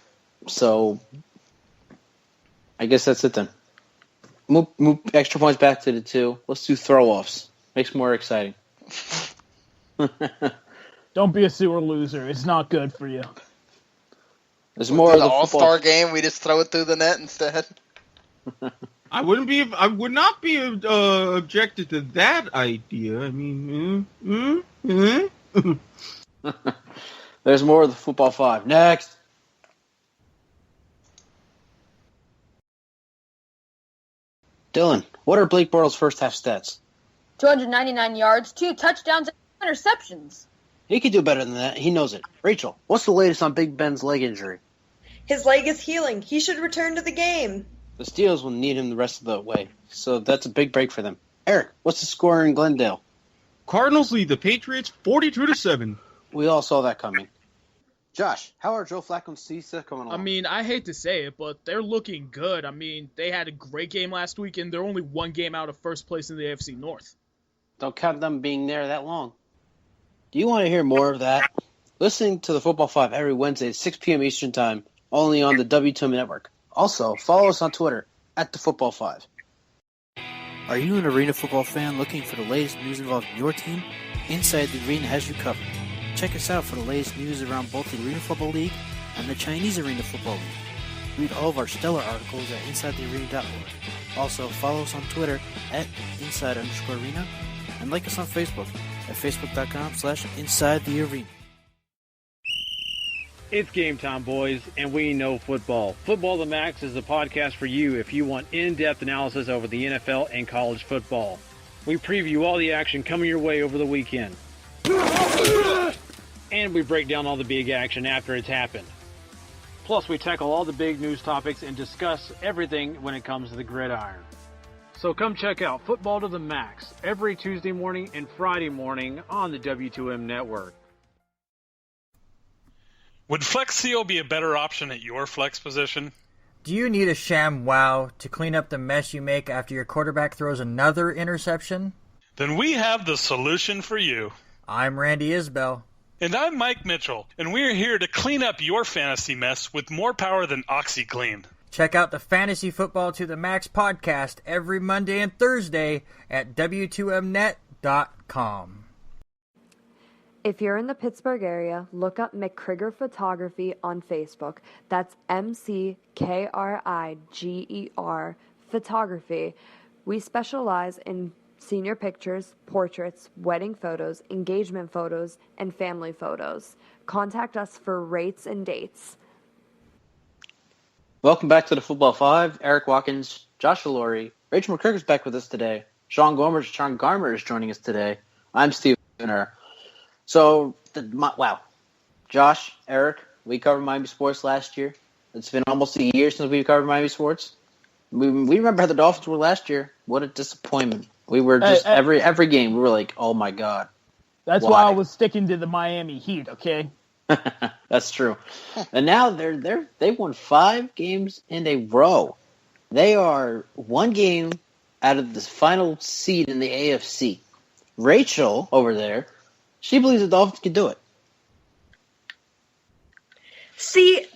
So I guess that's it then. Move extra points back to the 2. Let's do throw-offs. Makes it more exciting. Don't be a sewer loser. It's not good for you. There's more of the All-Star game. We just throw it through the net instead. I would not be objected to that idea. I mean, There's more of the Football 5. Next. Dylan, what are Blake Bortles' first half stats? 299 yards, 2 touchdowns, and interceptions. He could do better than that. He knows it. Rachel, what's the latest on Big Ben's leg injury? His leg is healing. He should return to the game. The Steelers will need him the rest of the way, so that's a big break for them. Erik, what's the score in Glendale? Cardinals lead the Patriots 42-7. We all saw that coming. Josh, how are Joe Flacco and Cisa coming along? I mean, I hate to say it, but they're looking good. I mean, they had a great game last week, and they're only one game out of first place in the AFC North. Don't count them being there that long. Do you want to hear more of that? Listen to the Football 5 every Wednesday at 6 p.m. Eastern Time, only on the W2M Network. Also, follow us on Twitter at the Football 5. Are you an arena football fan looking for the latest news involving your team? Inside the Arena has you covered. Check us out for the latest news around both the Arena Football League and the Chinese Arena Football League. Read all of our stellar articles at InsideTheArena.org. Also, follow us on Twitter at Inside_Arena and like us on Facebook at Facebook.com/InsideTheArena. It's game time, boys, and we know football. Football to the Max is the podcast for you if you want in-depth analysis over the NFL and college football. We preview all the action coming your way over the weekend. And we break down all the big action after it's happened. Plus, we tackle all the big news topics and discuss everything when it comes to the gridiron. So come check out Football to the Max every Tuesday morning and Friday morning on the W2M network. Would Flex Seal be a better option at your flex position? Do you need a sham wow to clean up the mess you make after your quarterback throws another interception? Then we have the solution for you. I'm Randy Isbell. And I'm Mike Mitchell, and we're here to clean up your fantasy mess with more power than OxyClean. Check out the Fantasy Football to the Max podcast every Monday and Thursday at W2Mnet.com. If you're in the Pittsburgh area, look up McKriger Photography on Facebook. That's McKriger Photography. We specialize in senior pictures, portraits, wedding photos, engagement photos, and family photos. Contact us for rates and dates. Welcome back to the Football Five. Erik Watkins, Joshua Laurie, Rachael McKriger's back with us today. Sean Garmer is joining us today. I'm Steve Finner. So, wow. Josh, Erik, we covered Miami sports last year. It's been almost a year since we covered Miami sports. We remember how the Dolphins were last year. What a disappointment. We were just, every game, we were like, oh my God. That's why I was sticking to the Miami Heat, okay? That's true. And now they've won 5 games in a row. They are 1 game out of the final seed in the AFC. Rachel over there, she believes the Dolphins can do it. See,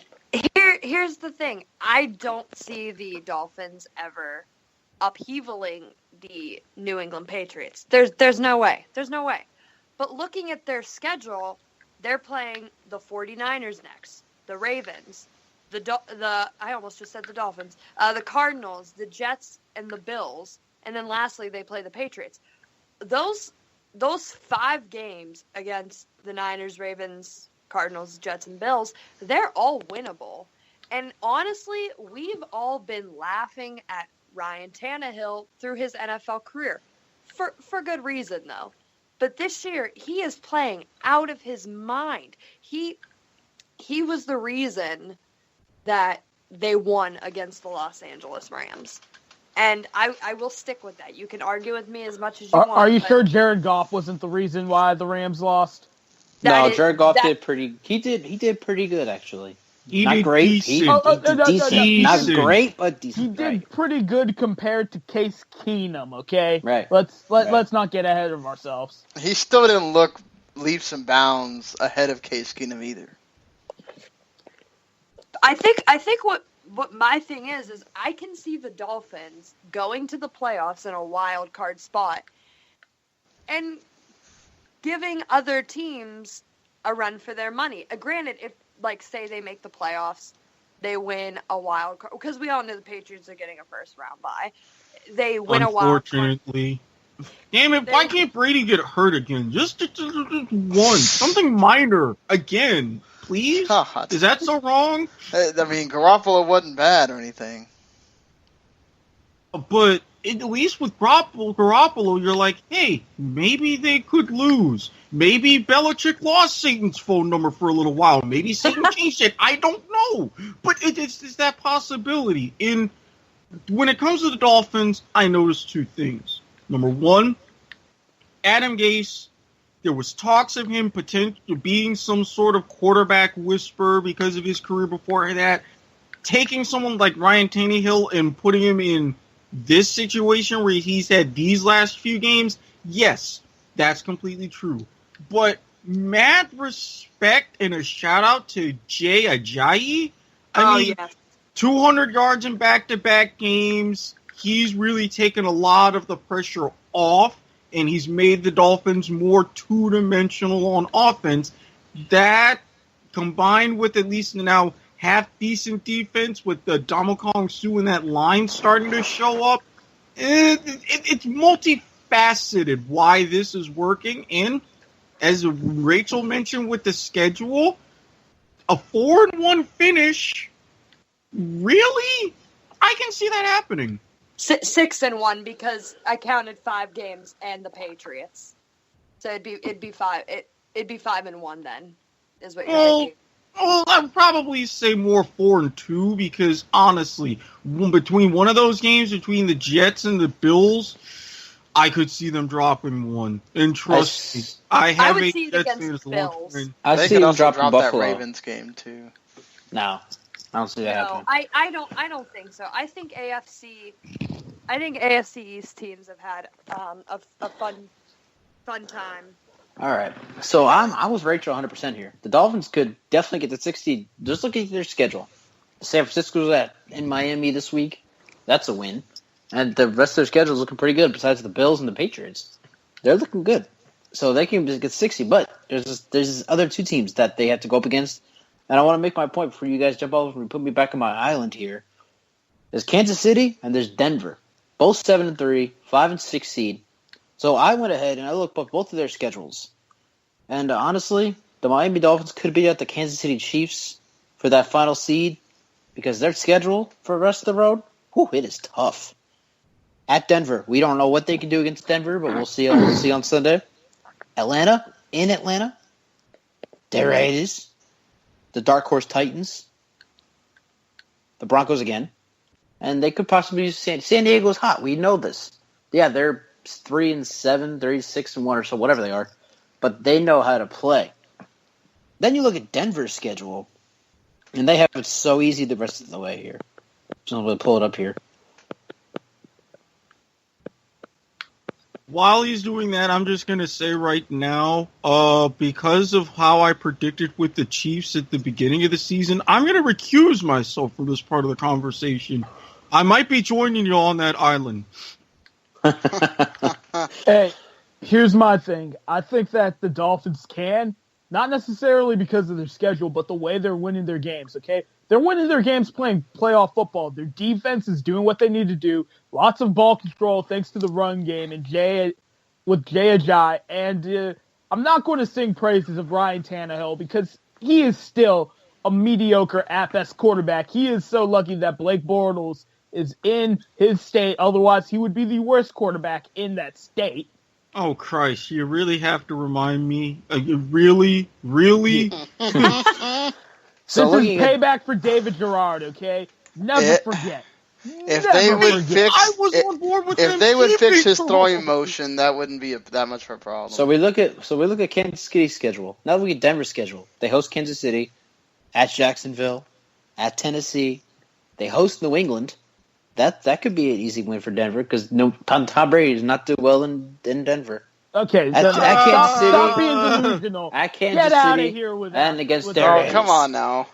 here's the thing. I don't see the Dolphins ever upheavaling the New England Patriots. There's no way. There's no way. But looking at their schedule, they're playing the 49ers next, the Ravens, I almost just said the Dolphins, the Cardinals, the Jets, and the Bills, and then lastly they play the Patriots. Those 5 games against the Niners, Ravens, Cardinals, Jets, and Bills, they're all winnable. And honestly, we've all been laughing at Ryan Tannehill through his NFL career. For good reason, though. But this year, he is playing out of his mind. He was the reason that they won against the Los Angeles Rams. And I will stick with that. You can argue with me as much as you want. Are you sure Jared Goff wasn't the reason why the Rams lost? Jared Goff did pretty good, actually. Not great. Decent. Not great, but decent. He did pretty good compared to Case Keenum, okay? Right. Let's not get ahead of ourselves. He still didn't look leaps and bounds ahead of Case Keenum either. I think what my thing is I can see the Dolphins going to the playoffs in a wild card spot and giving other teams a run for their money. Granted, if, say they make the playoffs, they win a wild card, because we all know the Patriots are getting a first-round bye. They win a wild card. Unfortunately. Damn it, why can't Brady get hurt again? Just one. Something minor. Again. Please? God. Is that so wrong? I mean, Garoppolo wasn't bad or anything. But at least with Garoppolo, you're like, hey, maybe they could lose. Maybe Belichick lost Satan's phone number for a little while. Maybe Satan changed it. I don't know. But it's that possibility. When it comes to the Dolphins, I noticed 2 things. Number 1, Adam Gase. There was talks of him potentially being some sort of quarterback whisperer because of his career before that. Taking someone like Ryan Tannehill and putting him in this situation where he's had these last few games, yes, that's completely true. But mad respect and a shout out to Jay Ajayi. I mean, 200 yards in back-to-back games. He's really taken a lot of the pressure off. And he's made the Dolphins more two-dimensional on offense. That, combined with at least now half-decent defense with the Domokong Su and that line starting to show up. It's multifaceted why this is working. And as Rachel mentioned with the schedule, a 4-1 finish, really? I can see that happening. 6-1 because I counted 5 games and the Patriots, so it'd be 5-1 then. Is what you're thinking? Well, I'd probably say more 4-2 because honestly, between one of those games between the Jets and the Bills, I could see them dropping one. And trust me, I would see it against the Bills. I see them drop that Ravens game too. No. I don't see that happening. I don't think so. I think AFC East teams have had a fun time. All right. So I was Rachel 100% here. The Dolphins could definitely get to 60. Just look at their schedule. San Francisco's in Miami this week. That's a win. And the rest of their schedule is looking pretty good besides the Bills and the Patriots. They're looking good. So they can just get 60. But there's other 2 teams that they have to go up against. And I want to make my point before you guys jump over and put me back on my island here. There's Kansas City and there's Denver. Both 7-3, 5-6 seed. So I went ahead and I looked up both of their schedules. And honestly, the Miami Dolphins could beat out the Kansas City Chiefs for that final seed because their schedule for the rest of the road, it is tough. At Denver, we don't know what they can do against Denver, but we'll see on Sunday. Atlanta, in Atlanta, there it is. The Dark Horse Titans, the Broncos again, and they could possibly use San Diego's hot. We know this. Yeah, they're 3-7, 6-1 or so, whatever they are, but they know how to play. Then you look at Denver's schedule, and they have it so easy the rest of the way here. So I'm going to pull it up here. While he's doing that, I'm just going to say right now, because of how I predicted with the Chiefs at the beginning of the season, I'm going to recuse myself from this part of the conversation. I might be joining you on that island. Hey, here's my thing. I think that the Dolphins can, not necessarily because of their schedule, but the way they're winning their games, okay? They're winning their games playing playoff football. Their defense is doing what they need to do. Lots of ball control thanks to the run game and Jay Ajayi. And I'm not going to sing praises of Ryan Tannehill because he is still a mediocre at best quarterback. He is so lucky that Blake Bortles is in his state. Otherwise, he would be the worst quarterback in that state. Oh, Christ. You really have to remind me? You really? So this is payback for David Garrard, okay? Never forget. If they would fix his throwing motion, that wouldn't be that much of a problem. So we look at Kansas City's schedule. Now look at Denver's schedule. They host Kansas City, at Jacksonville, at Tennessee. They host New England. That could be an easy win for Denver because Tom Brady does not do well in Denver. Okay, at Kansas City, stop being delusional. At Kansas Get out City, of here with and that, against with Denver. Oh, come on now.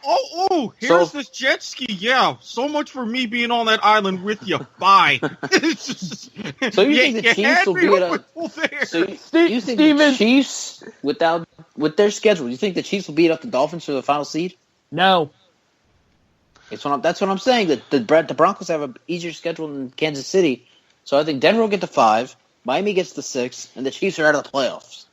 Here's this jet ski. Yeah, so much for me being on that island with you. Bye. So you think the Chiefs will be at So you think the Chiefs, with their schedule, you think the Chiefs will beat up the Dolphins for the final seed? No. That's what I'm saying. That the Broncos have an easier schedule than Kansas City, so I think Denver will get to 5. Miami gets to 6, and the Chiefs are out of the playoffs.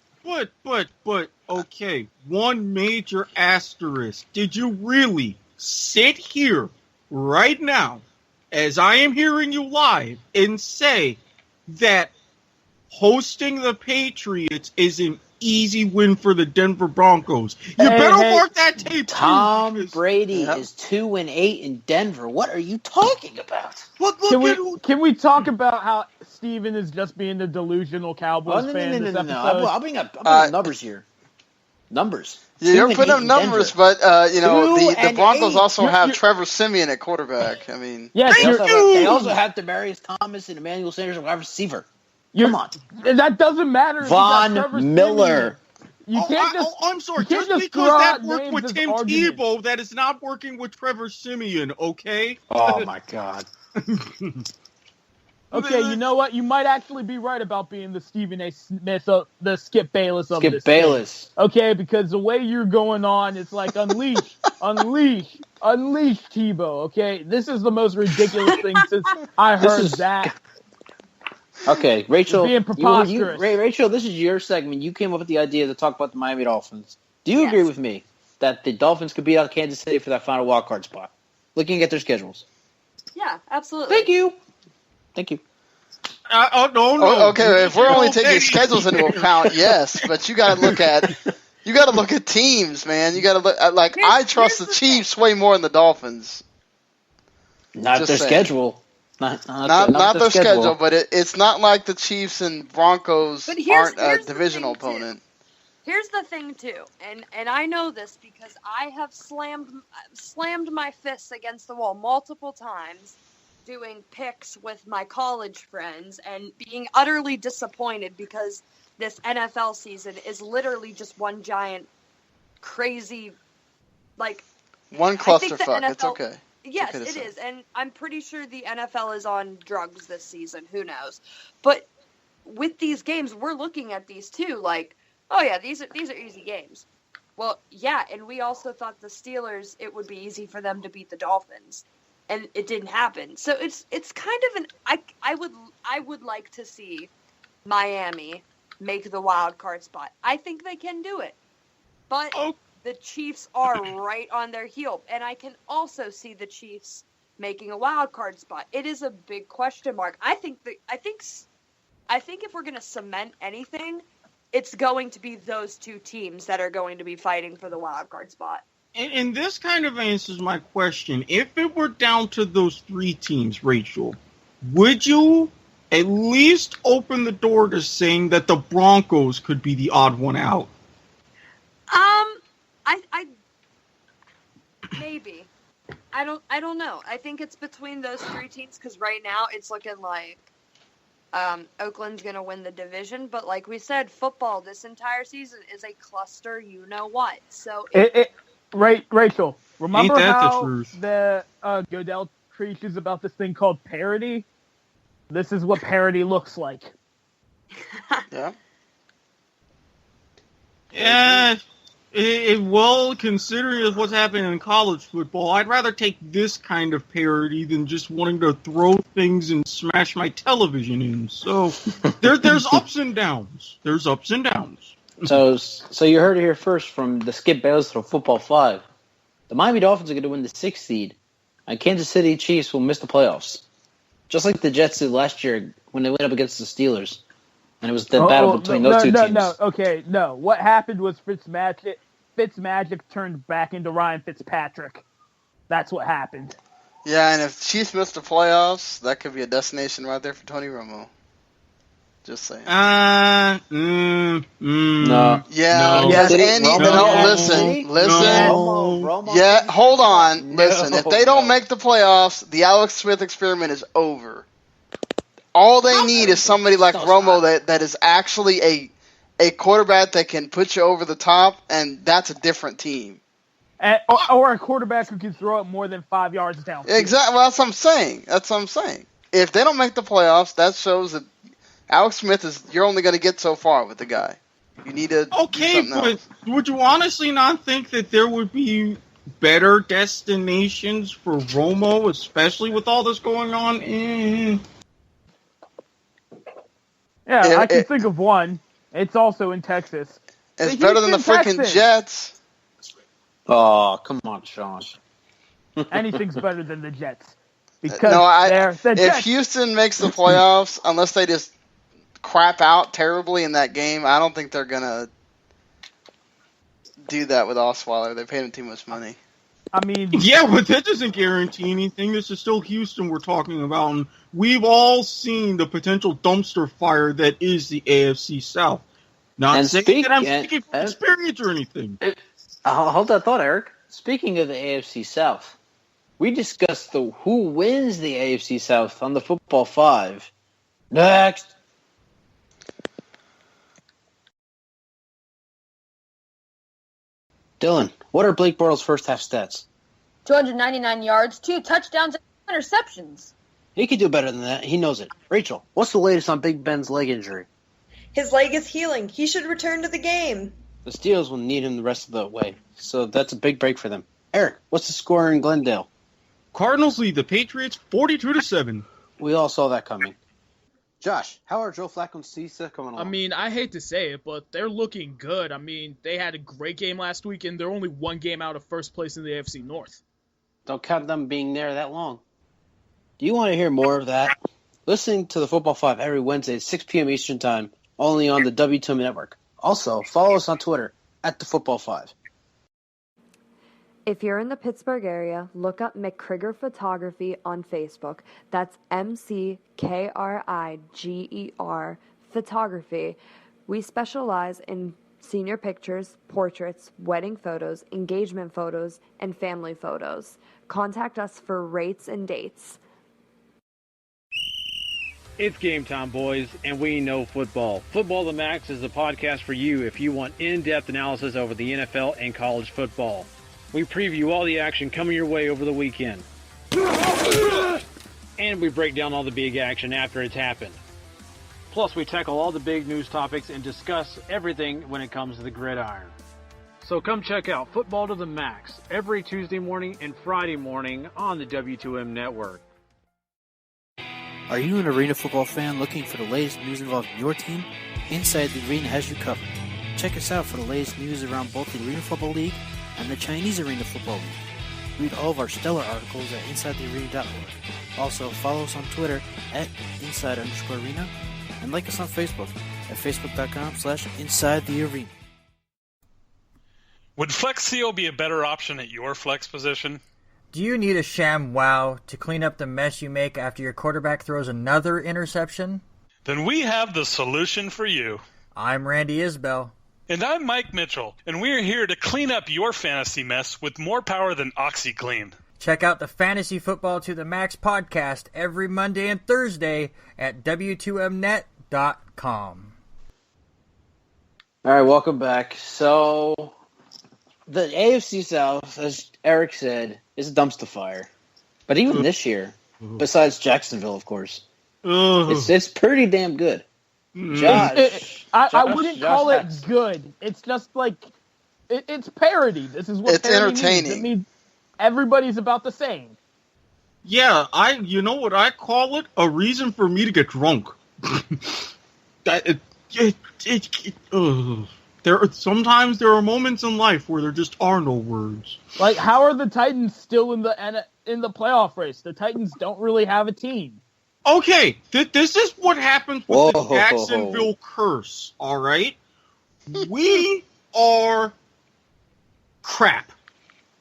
But, okay, one major asterisk. Did you really sit here right now, as I am hearing you live, and say that hosting the Patriots is an easy win for the Denver Broncos? You better mark that tape. Tom Brady is 2-8 in Denver. What are you talking about? Can we talk about how Steven is just being the delusional Cowboys fan this episode? I'll bring up numbers here. Numbers. Yeah, you're putting up numbers, but the Broncos also have Trevor Siemian at quarterback. I mean, they also have Demaryius Thomas and Emmanuel Sanders at wide receiver. Come on. That doesn't matter. Von Miller. You can't just. I'm sorry. Just because that worked with Tim Tebow, that is not working with Trevor Siemian. Okay. Oh my God. Okay, you know what? You might actually be right about being the Stephen A. Smith, the Skip Bayless of this. Skip Bayless. Okay, because the way you're going on, it's like unleash. Unleash Tebow, okay? This is the most ridiculous thing since I heard that. Okay, Rachel. Being preposterous. Rachel, this is your segment. You came up with the idea to talk about the Miami Dolphins. Do you agree with me that the Dolphins could beat out Kansas City for that final wildcard spot? Looking at their schedules. Yeah, absolutely. Thank you. No. Okay, if we're only taking schedules into account, yes, but you got to look at teams, man. You got to look at, I trust the Chiefs way more than the Dolphins. Not their schedule. Not their schedule, but it's not like the Chiefs and Broncos aren't a divisional opponent. Here's the thing too, and I know this because I have slammed my fists against the wall multiple times doing picks with my college friends and being utterly disappointed because this NFL season is literally just one giant crazy one clusterfuck. It's okay. Yes, it is, and I'm pretty sure the NFL is on drugs this season. Who knows? But with these games, we're looking at these too, oh yeah, these are easy games. Well, yeah, and we also thought the Steelers, it would be easy for them to beat the Dolphins, and it didn't happen. So it's kind of I would like to see Miami make the wild card spot. I think they can do it, but. The Chiefs are right on their heel, and I can also see the Chiefs making a wild card spot. It is a big question mark. I think if we're going to cement anything, it's going to be those two teams that are going to be fighting for the wild card spot. And this kind of answers my question. If it were down to those three teams, Rachel, would you at least open the door to saying that the Broncos could be the odd one out? I maybe. I don't know. I think it's between those three teams because right now it's looking like Oakland's going to win the division. But like we said, football this entire season is a cluster. You know what? So Rachel, remember how the Goodell preaches about this thing called parity? This is what parity looks like. Yeah. Yeah. Well, considering what's happening in college football, I'd rather take this kind of parody than just wanting to throw things and smash my television in. So there's ups and downs. There's ups and downs. So you heard it here first from the Skip Bayless of Football 5. The Miami Dolphins are going to win the 6th seed, and Kansas City Chiefs will miss the playoffs. Just like the Jets did last year when they went up against the Steelers. And it was the battle between those two teams. No. What happened was Fitzmagic turned back into Ryan Fitzpatrick. That's what happened. Yeah, and if Chiefs miss the playoffs, that could be a destination right there for Tony Romo. Just saying. No. Yeah, because listen. Romo. Yeah, hold on. Listen, if they don't make the playoffs, the Alex Smith experiment is over. All they need is somebody like Romo that is actually a quarterback that can put you over the top, and that's a different team. Or a quarterback who can throw it more than 5 yards down. Exactly. Well, that's what I'm saying. If they don't make the playoffs, that shows that Alex Smith you're only going to get so far with the guy. You need to do something else. Would you honestly not think that there would be better destinations for Romo, especially with all this going on? Yeah, I can think of one. It's also in Texas. It's better than the freaking Jets. Oh, come on, Sean. Anything's better than the Jets. Because if Houston makes the playoffs, unless they just crap out terribly in that game, I don't think they're going to do that with Osweiler. They paid him too much money. I mean... Yeah, but that doesn't guarantee anything. This is still Houston we're talking about, and we've all seen the potential dumpster fire that is the AFC South. Not saying that I'm speaking from experience or anything. Hold that thought, Eric. Speaking of the AFC South, we discussed who wins the AFC South on the Football 5. Next. Dylan, what are Blake Bortles' first half stats? 299 yards, 2 touchdowns, and interceptions. He could do better than that. He knows it. Rachel, what's the latest on Big Ben's leg injury? His leg is healing. He should return to the game. The Steelers will need him the rest of the way, so that's a big break for them. Erik, what's the score in Glendale? Cardinals lead the Patriots 42-7. We all saw that coming. Josh, how are Joe Flacco and Cisa coming along? I mean, I hate to say it, but they're looking good. I mean, they had a great game last week, and they're only one game out of first place in the AFC North. Don't count them being there that long. Do you want to hear more of that? Listen to the Football 5 every Wednesday at 6 p.m. Eastern Time, only on the W2M Network. Also, follow us on Twitter at the Football 5. If you're in the Pittsburgh area, look up McKriger Photography on Facebook. That's McKriger Photography. We specialize in senior pictures, portraits, wedding photos, engagement photos, and family photos. Contact us for rates and dates. It's game time, boys, and we know football. Football to the Max is the podcast for you if you want in-depth analysis over the NFL and college football. We preview all the action coming your way over the weekend. And we break down all the big action after it's happened. Plus, we tackle all the big news topics and discuss everything when it comes to the gridiron. So come check out Football to the Max every Tuesday morning and Friday morning on the W2M Network. Are you an arena football fan looking for the latest news involving your team? Inside the Arena has you covered. Check us out for the latest news around both the Arena Football League and the Chinese Arena Football League. Read all of our stellar articles at InsideTheArena.org. Also, follow us on Twitter at Inside_Arena and like us on Facebook at Facebook.com/InsideTheArena. Would Flex CO be a better option at your flex position? Do you need a sham wow to clean up the mess you make after your quarterback throws another interception? Then we have the solution for you. I'm Randy Isbell. And I'm Mike Mitchell, and we're here to clean up your fantasy mess with more power than OxyClean. Check out the Fantasy Football to the Max podcast every Monday and Thursday at W2Mnet.com. All right, welcome back. So, the AFC South, as Erik said, is a dumpster fire. But even this year, besides Jacksonville, of course, it's pretty damn good. Josh, I wouldn't call it good. It's just like it's parody. This is what it's parody entertaining. means. It means everybody's about the same. Yeah, you know what I call it? A reason for me to get drunk. Sometimes there are moments in life where there just are no words. Like, how are the Titans still in the playoff race? The Titans don't really have a team. Okay, this is what happens with the Jacksonville curse, all right? We are crap.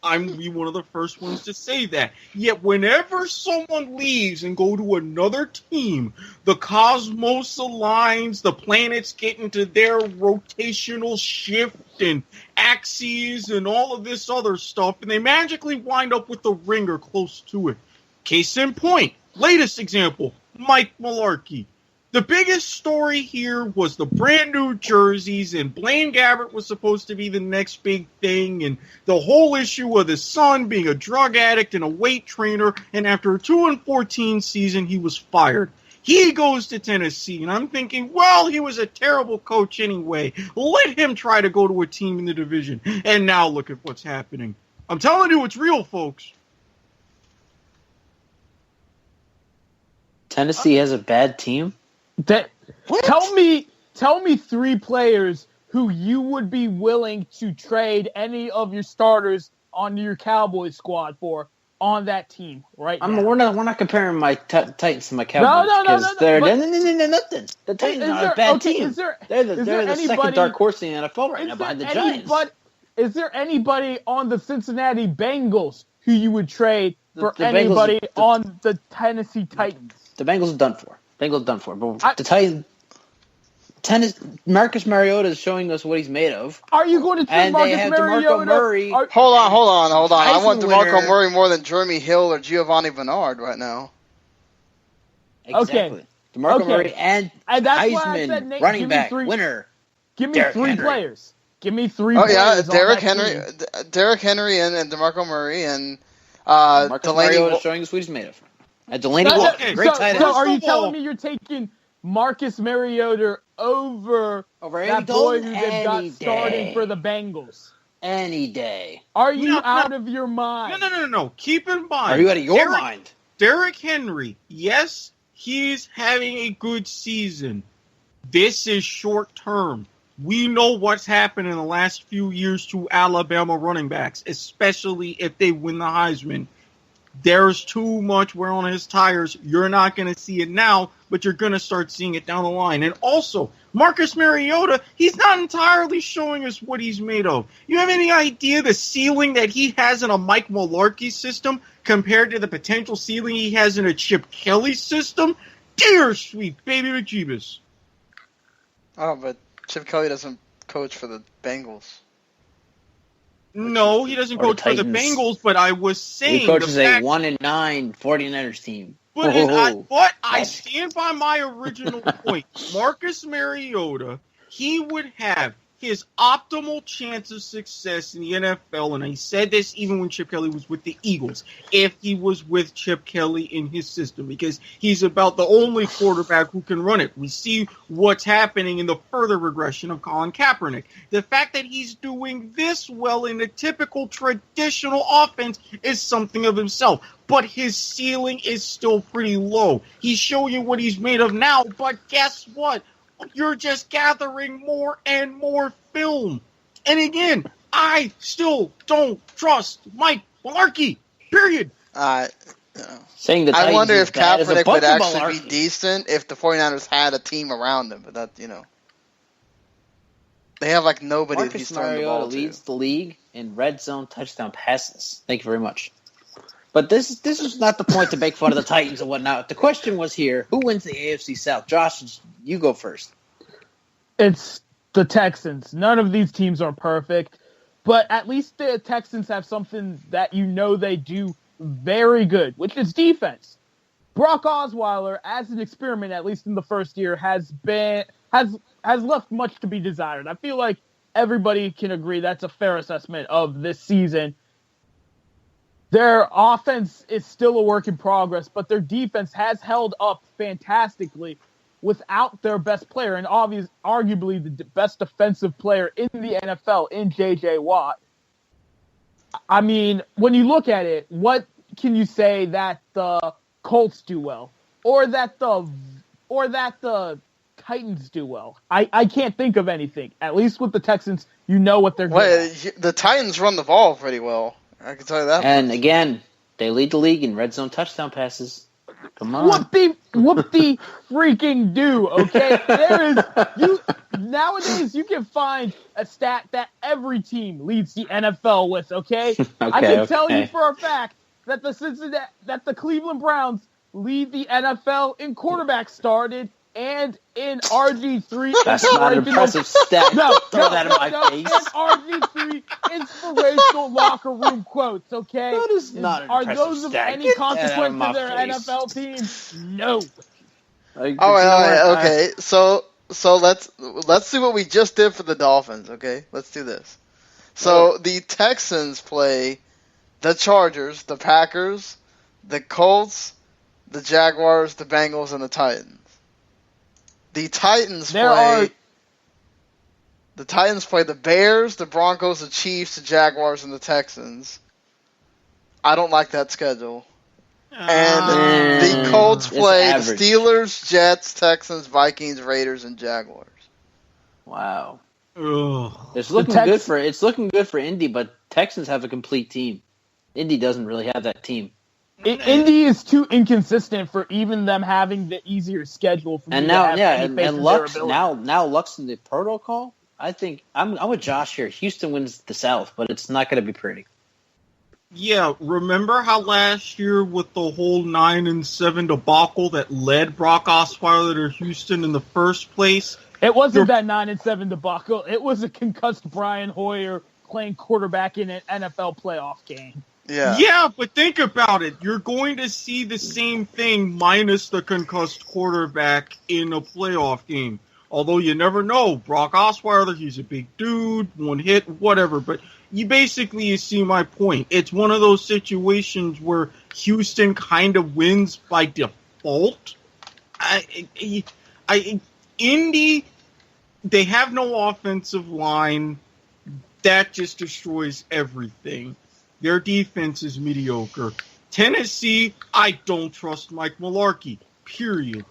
I'm be one of the first ones to say that. Yet whenever someone leaves and go to another team, the cosmos aligns, the planets get into their rotational shift and axes and all of this other stuff, and they magically wind up with the ringer close to it. Case in point, latest example, Mike Mularkey. The biggest story here was the brand new jerseys, and Blaine Gabbert was supposed to be the next big thing, and the whole issue of his son being a drug addict and a weight trainer, and after a 2-14 season, he was fired. He goes to Tennessee, and I'm thinking, well, he was a terrible coach anyway. Let him try to go to a team in the division. And now look at what's happening. I'm telling you, it's real, folks. Tennessee has a bad team? Tell me 3 players who you would be willing to trade any of your starters on your Cowboys squad for on that team right now. We're not comparing my Titans to my Cowboys. No. They're nothing. The Titans are a bad team. They're the second dark horse in the NFL right now behind the Giants. Is there anybody on the Cincinnati Bengals who you would trade for anybody on the Tennessee Titans? The Bengals are done for. But the Titans, Marcus Mariota is showing us what he's made of. Are you going to trade Marcus Mariota? Murray. Hold on. I want DeMarco Murray more than Jeremy Hill or Giovanni Bernard right now. Exactly. Okay. DeMarco Murray and that's Heisman why I said, Nate, running back winner. Give me three players. Give me 3 players. Oh yeah, Derrick Henry and DeMarco Murray and Marcus Delaney. Mariota is showing us what he's made of. Delaney Walker, great tight end. So are you telling me you're taking Marcus Mariota over that boy who they've got starting for the Bengals? any day. Are you out of your mind? No. Keep in mind. Are you out of your mind? Derrick Henry, yes, he's having a good season. This is short term. We know what's happened in the last few years to Alabama running backs, especially if they win the Heisman. There's too much wear on his tires. You're not going to see it now, but you're going to start seeing it down the line. And also, Marcus Mariota, he's not entirely showing us what he's made of. You have any idea the ceiling that he has in a Mike Mularkey system compared to the potential ceiling he has in a Chip Kelly system? Dear sweet baby McJeebus. Oh, but Chip Kelly doesn't coach for the Bengals. No, he doesn't coach for the Bengals, but I was saying... He coaches a 1-9 49ers team. But I stand by my original point. Marcus Mariota, he would have his optimal chance of success in the NFL, and I said this even when Chip Kelly was with the Eagles, if he was with Chip Kelly in his system, because he's about the only quarterback who can run it. We see what's happening in the further regression of Colin Kaepernick. The fact that he's doing this well in a typical traditional offense is something of himself, but his ceiling is still pretty low. He's showing you what he's made of now, but guess what? You're just gathering more and more film. And again, I still don't trust Mike Mularkey. Period. Saying the I wonder Titans if Kaepernick would actually Mularkey. be decent if the 49ers had a team around him. But that, they have like nobody that he's throwing the ball Mariota to. leads the league in red zone touchdown passes. Thank you very much. But this is not the point to make fun of the Titans and whatnot. The question was here, who wins the AFC South? Josh, you go first. It's the Texans. None of these teams are perfect, but at least the Texans have something that they do very good, which is defense. Brock Osweiler, as an experiment, at least in the first year, has left much to be desired. I feel like everybody can agree that's a fair assessment of this season. Their offense is still a work in progress, but their defense has held up fantastically without their best player, and arguably the best defensive player in the NFL in J.J. Watt. I mean, when you look at it, what can you say that the Colts do well, or that the Titans do well? I can't think of anything. At least with the Texans, you know what they're doing. The Titans run the ball pretty well. I can tell you that. And again, they lead the league in red zone touchdown passes. Come on. Whoop the freaking do, okay? Nowadays you can find a stat that every team leads the NFL with, okay? I can tell you for a fact that the Cleveland Browns lead the NFL in quarterback started and in RG3. That's not an impressive stat. Throw that in my face. And RG3 inspirational locker room quotes, okay? That is not an impressive Are those stat. of any consequence to their NFL team? No. All right, okay. So let's see what we just did for the Dolphins, okay? Let's do this. So the Texans play the Chargers, the Packers, the Colts, the Jaguars, the Bengals, and the Titans. The Titans play the Bears, the Broncos, the Chiefs, the Jaguars, and the Texans. I don't like that schedule. And the Colts play the Steelers, Jets, Texans, Vikings, Raiders, and Jaguars. Wow. Ugh. It's looking good for Indy, but Texans have a complete team. Indy doesn't really have that team. Indy is too inconsistent for even them having the easier schedule. For and now, Luck's in the protocol. I think I'm with Josh here. Houston wins the South, but it's not going to be pretty. Yeah, remember how last year with the whole 9-7 debacle that led Brock Osweiler to Houston in the first place? It wasn't that 9-7 debacle. It was a concussed Brian Hoyer playing quarterback in an NFL playoff game. Yeah, but think about it. You're going to see the same thing minus the concussed quarterback in a playoff game. Although you never know. Brock Osweiler, he's a big dude, one hit, whatever. But you see my point. It's one of those situations where Houston kind of wins by default. Indy, they have no offensive line. that just destroys everything. Their defense is mediocre. Tennessee, I don't trust Mike Mularkey, period.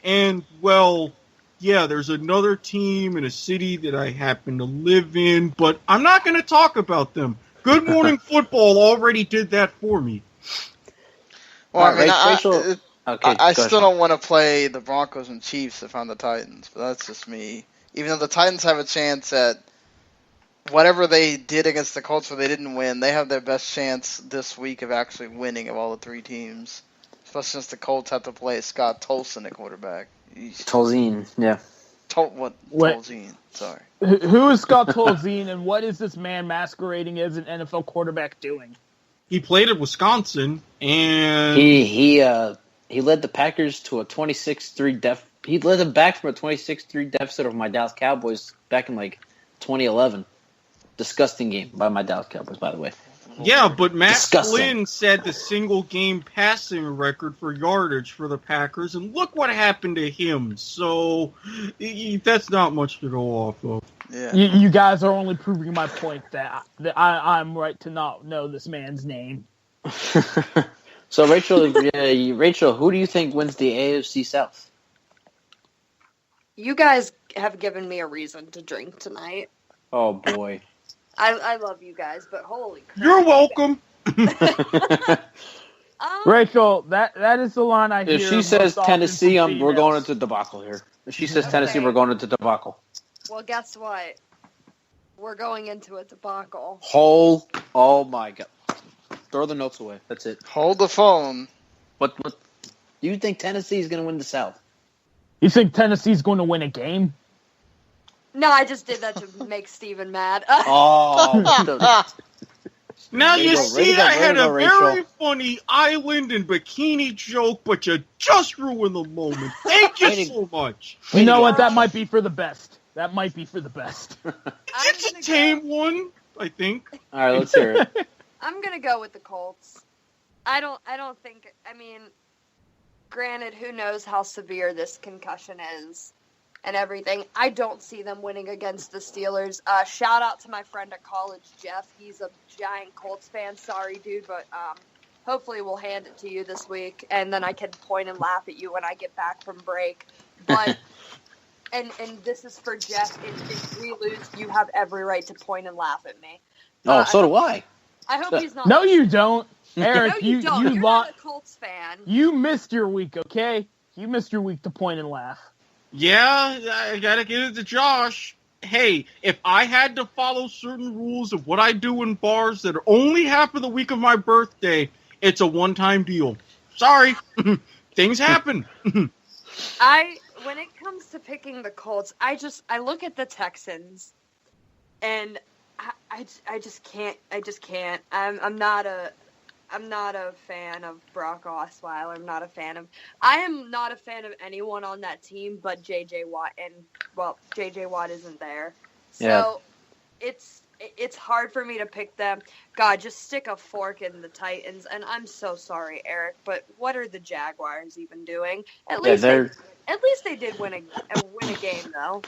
And, well, yeah, there's another team in a city that I happen to live in, but I'm not going to talk about them. Good Morning Football already did that for me. Well, I mean, I go still ahead. don't want to play the Broncos and Chiefs if I'm the Titans, but that's just me. Even though the Titans have a chance at whatever they did against the Colts where they didn't win, they have their best chance this week of actually winning of all the three teams. Especially since the Colts have to play Scott Tolson at quarterback. Tolzien, yeah. Tolzien, sorry. Who is Scott Tolzien, and what is this man masquerading as an NFL quarterback doing? He played at Wisconsin, and he led the Packers to a 26-3 deficit. He led them back from a 26-3 deficit over my Dallas Cowboys back in 2011. Disgusting game by my Dallas Cowboys, by the way. Yeah, but Matt Disgusting. Flynn set the single-game passing record for yardage for the Packers, and look what happened to him. So that's not much to go off of. Yeah. You guys are only proving my point that I'm right to not know this man's name. So, Rachel, who do you think wins the AFC South? You guys have given me a reason to drink tonight. Oh, boy. I love you guys, but holy crap. You're welcome. Rachel, that is the line I hear. If she says Tennessee, from we're going females. into debacle here. If she says Tennessee, we're going into debacle. Well, guess what? We're going into a debacle. Oh my God. Throw the notes away. That's it. Hold the phone. What do you think Tennessee is going to win the South? You think Tennessee's going to win a game? No, I just did that to make Steven mad. Oh. Now There you you go. see, Way I to had go, a Rachel. very funny island and bikini joke, but you just ruined the moment. Thank you so much. You know what? That might be for the best. That might be for the best. It's a tame one, I think. All right, let's hear it. I'm gonna go with the Colts. I don't think. I mean, granted, who knows how severe this concussion is and everything. I don't see them winning against the Steelers. Shout out to my friend at college, Jeff. He's a giant Colts fan. Sorry, dude, but hopefully we'll hand it to you this week, and then I can point and laugh at you when I get back from break. But and this is for Jeff. If we lose, you have every right to point and laugh at me. So do I. I hope he's not. No, you don't, Eric. No, you don't. You're not a Colts fan. You missed your week, okay? You missed your week to point and laugh. Yeah, I gotta give it to Josh. Hey, if I had to follow certain rules of what I do in bars that only happen the week of my birthday, it's a one-time deal. Sorry. Things happen. When it comes to picking the Colts, I look at the Texans, and I just can't. I'm not a fan of Brock Osweiler. I am not a fan of anyone on that team but J.J. Watt, and J.J. Watt isn't there. So it's hard for me to pick them. God, just stick a fork in the Titans, and I'm so sorry, Eric, but what are the Jaguars even doing? At least they did win a game, though.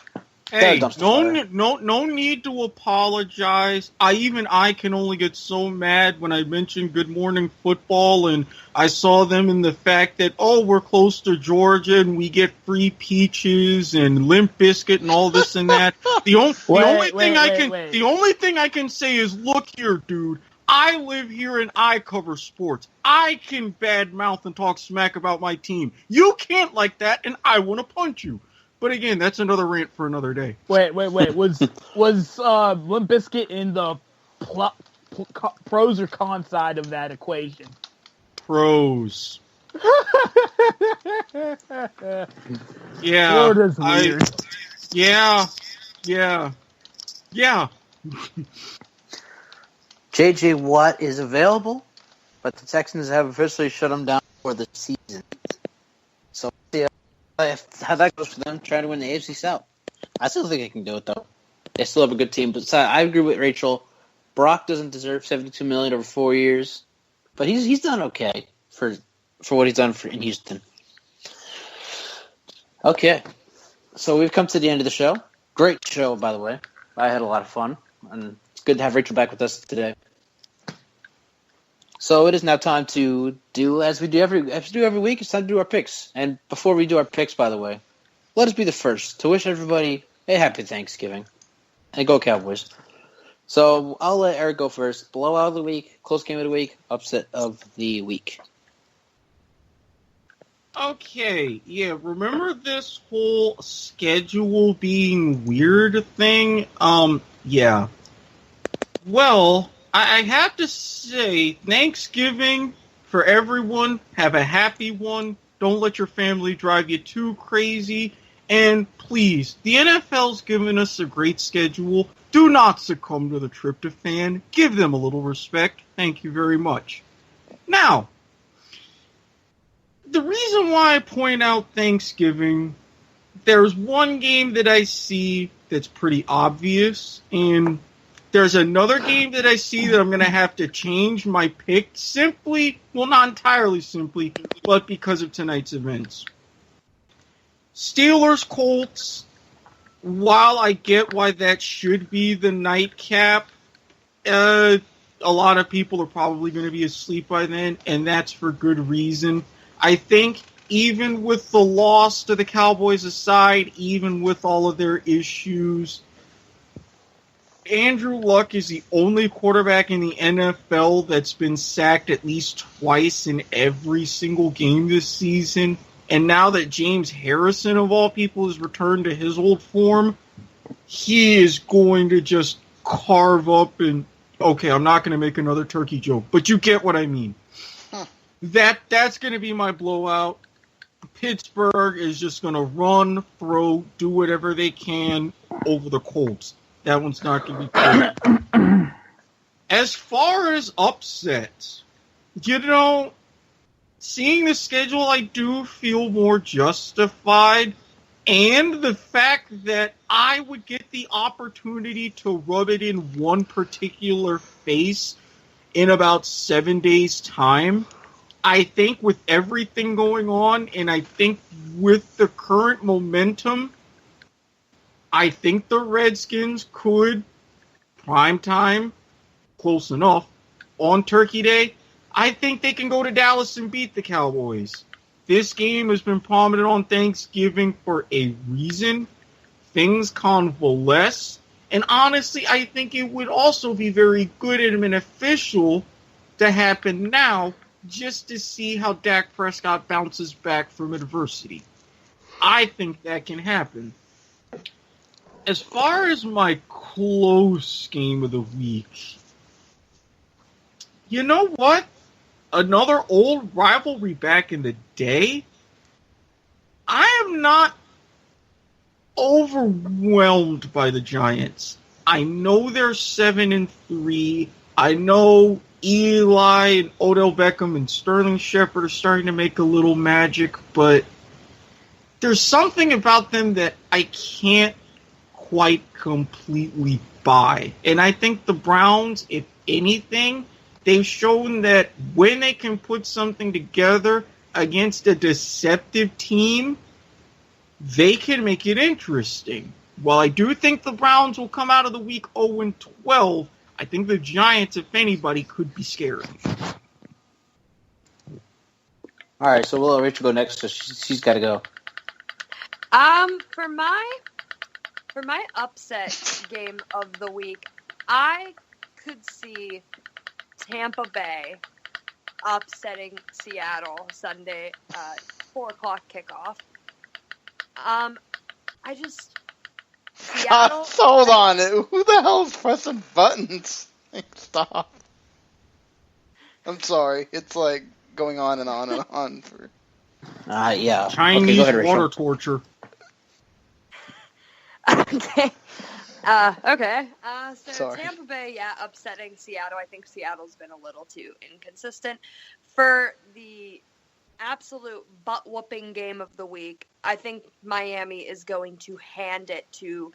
Hey, no need to apologize. I can only get so mad when I mention Good Morning Football, and I saw them in the fact that, we're close to Georgia and we get free peaches and Limp Bizkit and all this and that. The only thing I can say is, look here, dude. I live here and I cover sports. I can badmouth and talk smack about my team. You can't like that, and I want to punch you. But again, that's another rant for another day. Wait. Was Limp Bizkit in the pros or cons side of that equation? Pros. Yeah. Florida's weird. Yeah. J.J. Watt is available, but the Texans have officially shut him down for the season. So how that goes for them trying to win the AFC South. I still think they can do it, though. They still have a good team. But I agree with Rachel. Brock doesn't deserve $72 million over 4 years, but he's done okay for what he's done in Houston. Okay, so we've come to the end of the show. Great show, by the way. I had a lot of fun, and it's good to have Rachel back with us today. So it is now time to do as we do every week. It's time to do our picks. And before we do our picks, by the way, let us be the first to wish everybody a happy Thanksgiving. And go Cowboys. So I'll let Erik go first. Blowout of the week, close game of the week, upset of the week. Okay, yeah, remember this whole schedule being weird thing? Yeah. Well, I have to say, Thanksgiving for everyone. Have a happy one. Don't let your family drive you too crazy. And please, the NFL's given us a great schedule. Do not succumb to the tryptophan. Give them a little respect. Thank you very much. Now, the reason why I point out Thanksgiving, there's one game that I see that's pretty obvious, and there's another game that I see that I'm going to have to change my pick simply, well, not entirely simply, but because of tonight's events. Steelers-Colts, while I get why that should be the nightcap, a lot of people are probably going to be asleep by then, and that's for good reason. I think even with the loss to the Cowboys aside, even with all of their issues, Andrew Luck is the only quarterback in the NFL that's been sacked at least twice in every single game this season. And now that James Harrison, of all people, has returned to his old form, he is going to just carve up and... Okay, I'm not going to make another turkey joke, but you get what I mean. That's going to be my blowout. Pittsburgh is just going to run, throw, do whatever they can over the Colts. That one's not going to be cool. As far as upsets, seeing the schedule, I do feel more justified. And the fact that I would get the opportunity to rub it in one particular face in about 7 days' time, I think with everything going on, and I think with the current momentum, I think the Redskins could, primetime, close enough, on Turkey Day, I think they can go to Dallas and beat the Cowboys. This game has been prominent on Thanksgiving for a reason. Things convalesce. And honestly, I think it would also be very good and beneficial to happen now, just to see how Dak Prescott bounces back from adversity. I think that can happen. As far as my close game of the week, you know what? Another old rivalry back in the day. I am not overwhelmed by the Giants. I know they're 7-3. I know Eli and Odell Beckham and Sterling Shepard are starting to make a little magic, but there's something about them that I can't quite completely buy. And I think the Browns, if anything, they've shown that when they can put something together against a deceptive team, they can make it interesting. While I do think the Browns will come out of the week 0-12, I think the Giants, if anybody, could be scary. All right, so we'll let Rachel go next, so she's got to go. For my upset game of the week, I could see Tampa Bay upsetting Seattle Sunday 4 o'clock kickoff. Seattle. Hold on. Who the hell is pressing buttons? Stop. I'm sorry. It's like going on and on and on. Yeah. Chinese okay, go ahead, Rachel. water torture. Okay. Okay. So Sorry. Tampa Bay, upsetting Seattle. I think Seattle's been a little too inconsistent. For the absolute butt-whooping game of the week, I think Miami is going to hand it to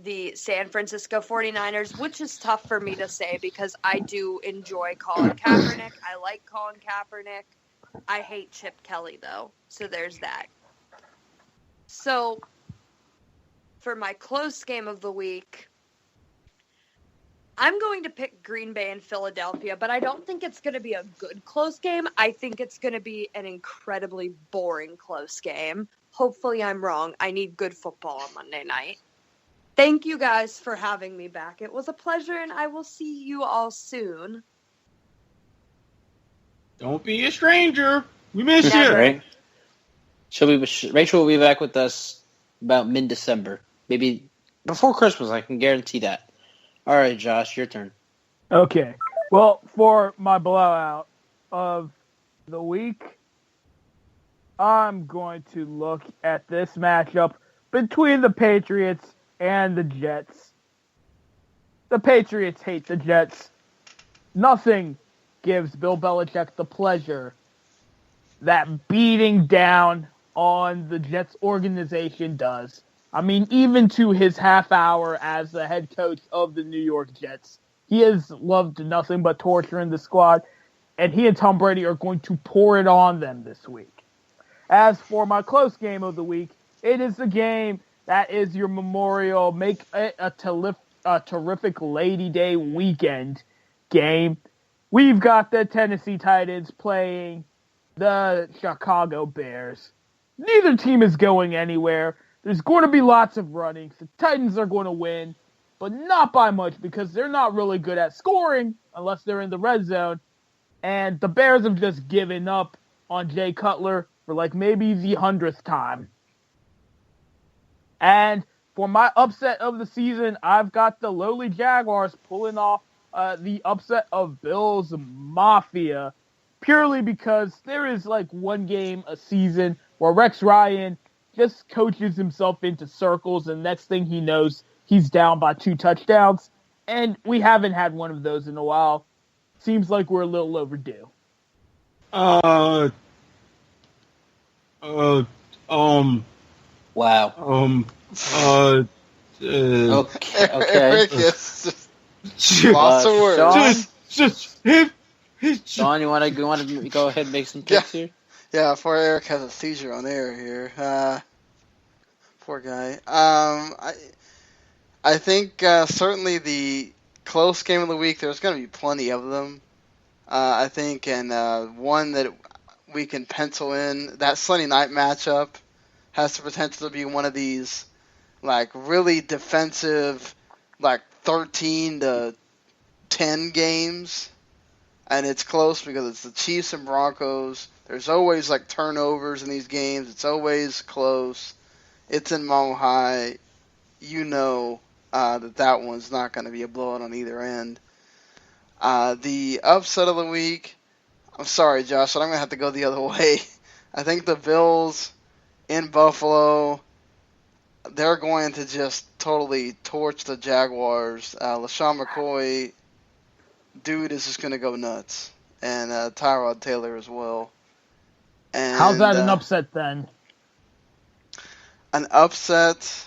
the San Francisco 49ers, which is tough for me to say because I do enjoy Colin Kaepernick. I like Colin Kaepernick. I hate Chip Kelly, though, so there's that. So, for my close game of the week, I'm going to pick Green Bay and Philadelphia, but I don't think it's going to be a good close game. I think it's going to be an incredibly boring close game. Hopefully I'm wrong. I need good football on Monday night. Thank you guys for having me back. It was a pleasure, and I will see you all soon. Don't be a stranger. We miss you. Right? Rachel will be back with us about mid-December. Maybe before Christmas, I can guarantee that. All right, Josh, your turn. Okay. Well, for my blowout of the week, I'm going to look at this matchup between the Patriots and the Jets. The Patriots hate the Jets. Nothing gives Bill Belichick the pleasure that beating down on the Jets organization does. I mean, even to his half hour as the head coach of the New York Jets, he has loved nothing but torturing the squad, and he and Tom Brady are going to pour it on them this week. As for my close game of the week, it is the game that is your memorial, make it a terrific Lady Day weekend game. We've got the Tennessee Titans playing the Chicago Bears. Neither team is going anywhere. There's going to be lots of running. The Titans are going to win, but not by much because they're not really good at scoring unless they're in the red zone. And the Bears have just given up on Jay Cutler for like maybe the 100th time. And for my upset of the season, I've got the lowly Jaguars pulling off the upset of Bills Mafia purely because there is like one game a season where Rex Ryan just coaches himself into circles, and next thing he knows, he's down by 2 touchdowns. And we haven't had one of those in a while. Seems like we're a little overdue. Wow. Okay. Lots of words. Sean, you want to go ahead and make some picks here? Yeah, before Erik has a seizure on air here. Poor guy. I think certainly the close game of the week, there's going to be plenty of them. I think, and one that we can pencil in, that Sunday night matchup has the potential to be one of these, like, really defensive, like, 13-10 games. And it's close because it's the Chiefs and Broncos. There's always, like, turnovers in these games. It's always close. It's in Mile High. You know that one's not going to be a blowout on either end. The upset of the week, I'm sorry, Josh, but I'm going to have to go the other way. I think the Bills in Buffalo, they're going to just totally torch the Jaguars. LaShawn McCoy, dude, is just going to go nuts. And Tyrod Taylor as well. And, how's that an upset then? An upset?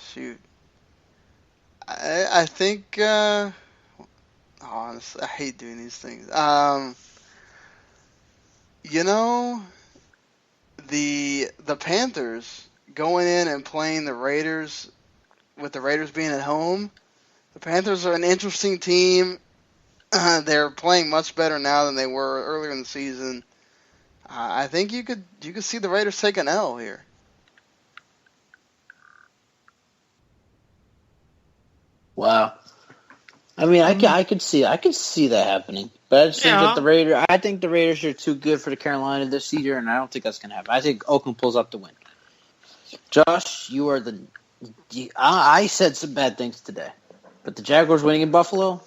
Shoot. I think, honestly, I hate doing these things. The Panthers going in and playing the Raiders, with the Raiders being at home, the Panthers are an interesting team. They're playing much better now than they were earlier in the season. I think you could see the Raiders take an L here. Wow. I mean, I could see that happening, but I just think that I think the Raiders are too good for the Carolina this year, and I don't think that's gonna happen. I think Oakland pulls up the win. Josh, you are I said some bad things today, but the Jaguars winning in Buffalo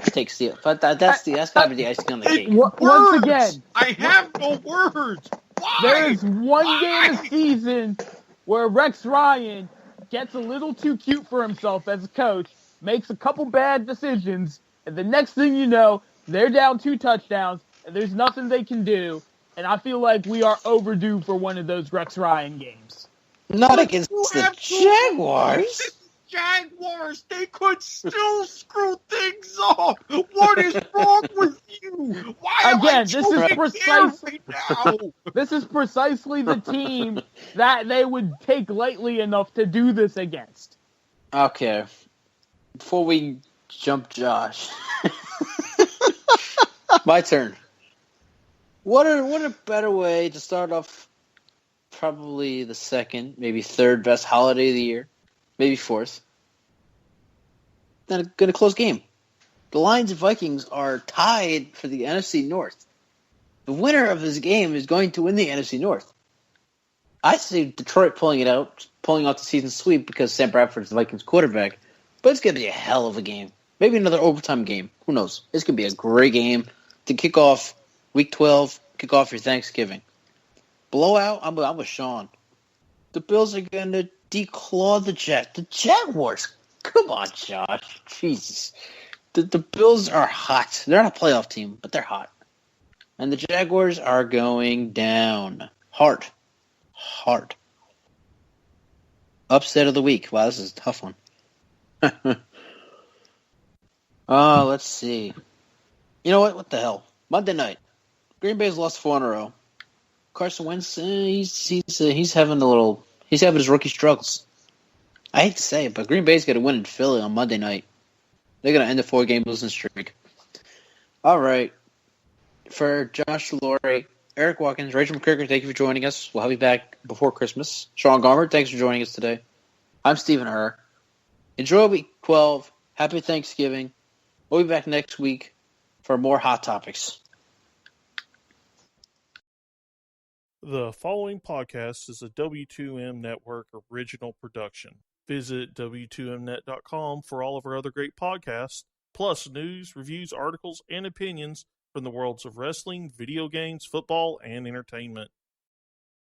takes the. But that's gotta be the icing on the cake. Once again, I have no words. Why? There's one game a season where Rex Ryan gets a little too cute for himself as a coach, makes a couple bad decisions, and the next thing you know, they're down 2 touchdowns, and there's nothing they can do, and I feel like we are overdue for one of those Rex Ryan games. Not against the Jaguars. Jaguars, they could still screw things up. What is wrong with you? Why Again, this is precisely the team that they would take lightly enough to do this against. Okay. Before we jump Josh, my turn. What a better way to start off probably the second, maybe third best holiday of the year, maybe fourth, than a close game. The Lions and Vikings are tied for the NFC North. The winner of this game is going to win the NFC North. I see Detroit pulling off the season sweep because Sam Bradford's the Vikings quarterback, but it's going to be a hell of a game. Maybe another overtime game. Who knows? It's going to be a great game to kick off Week 12, kick off your Thanksgiving. Blowout, I'm with Sean. The Bills are going to declaw the Jaguars. Come on, Josh. Jesus. The Bills are hot. They're not a playoff team, but they're hot. And the Jaguars are going down. Hard. Upset of the week. Wow, this is a tough one. Let's see. You know what? What the hell? Monday night. Green Bay's lost 4 in a row. Carson Wentz, he's having his rookie struggles. I hate to say it, but Green Bay's going to win in Philly on Monday night. They're going to end a 4-game losing streak. All right. For Josh Laurie, Erik Watkins, Rachael McKriger, thank you for joining us. We'll have you back before Christmas. Sean Garmer, thanks for joining us today. I'm Stephen Herr. Enjoy Week 12. Happy Thanksgiving. We'll be back next week for more hot topics. The following podcast is a W2M Network original production. Visit W2Mnet.com for all of our other great podcasts, plus news, reviews, articles, and opinions from the worlds of wrestling, video games, football, and entertainment.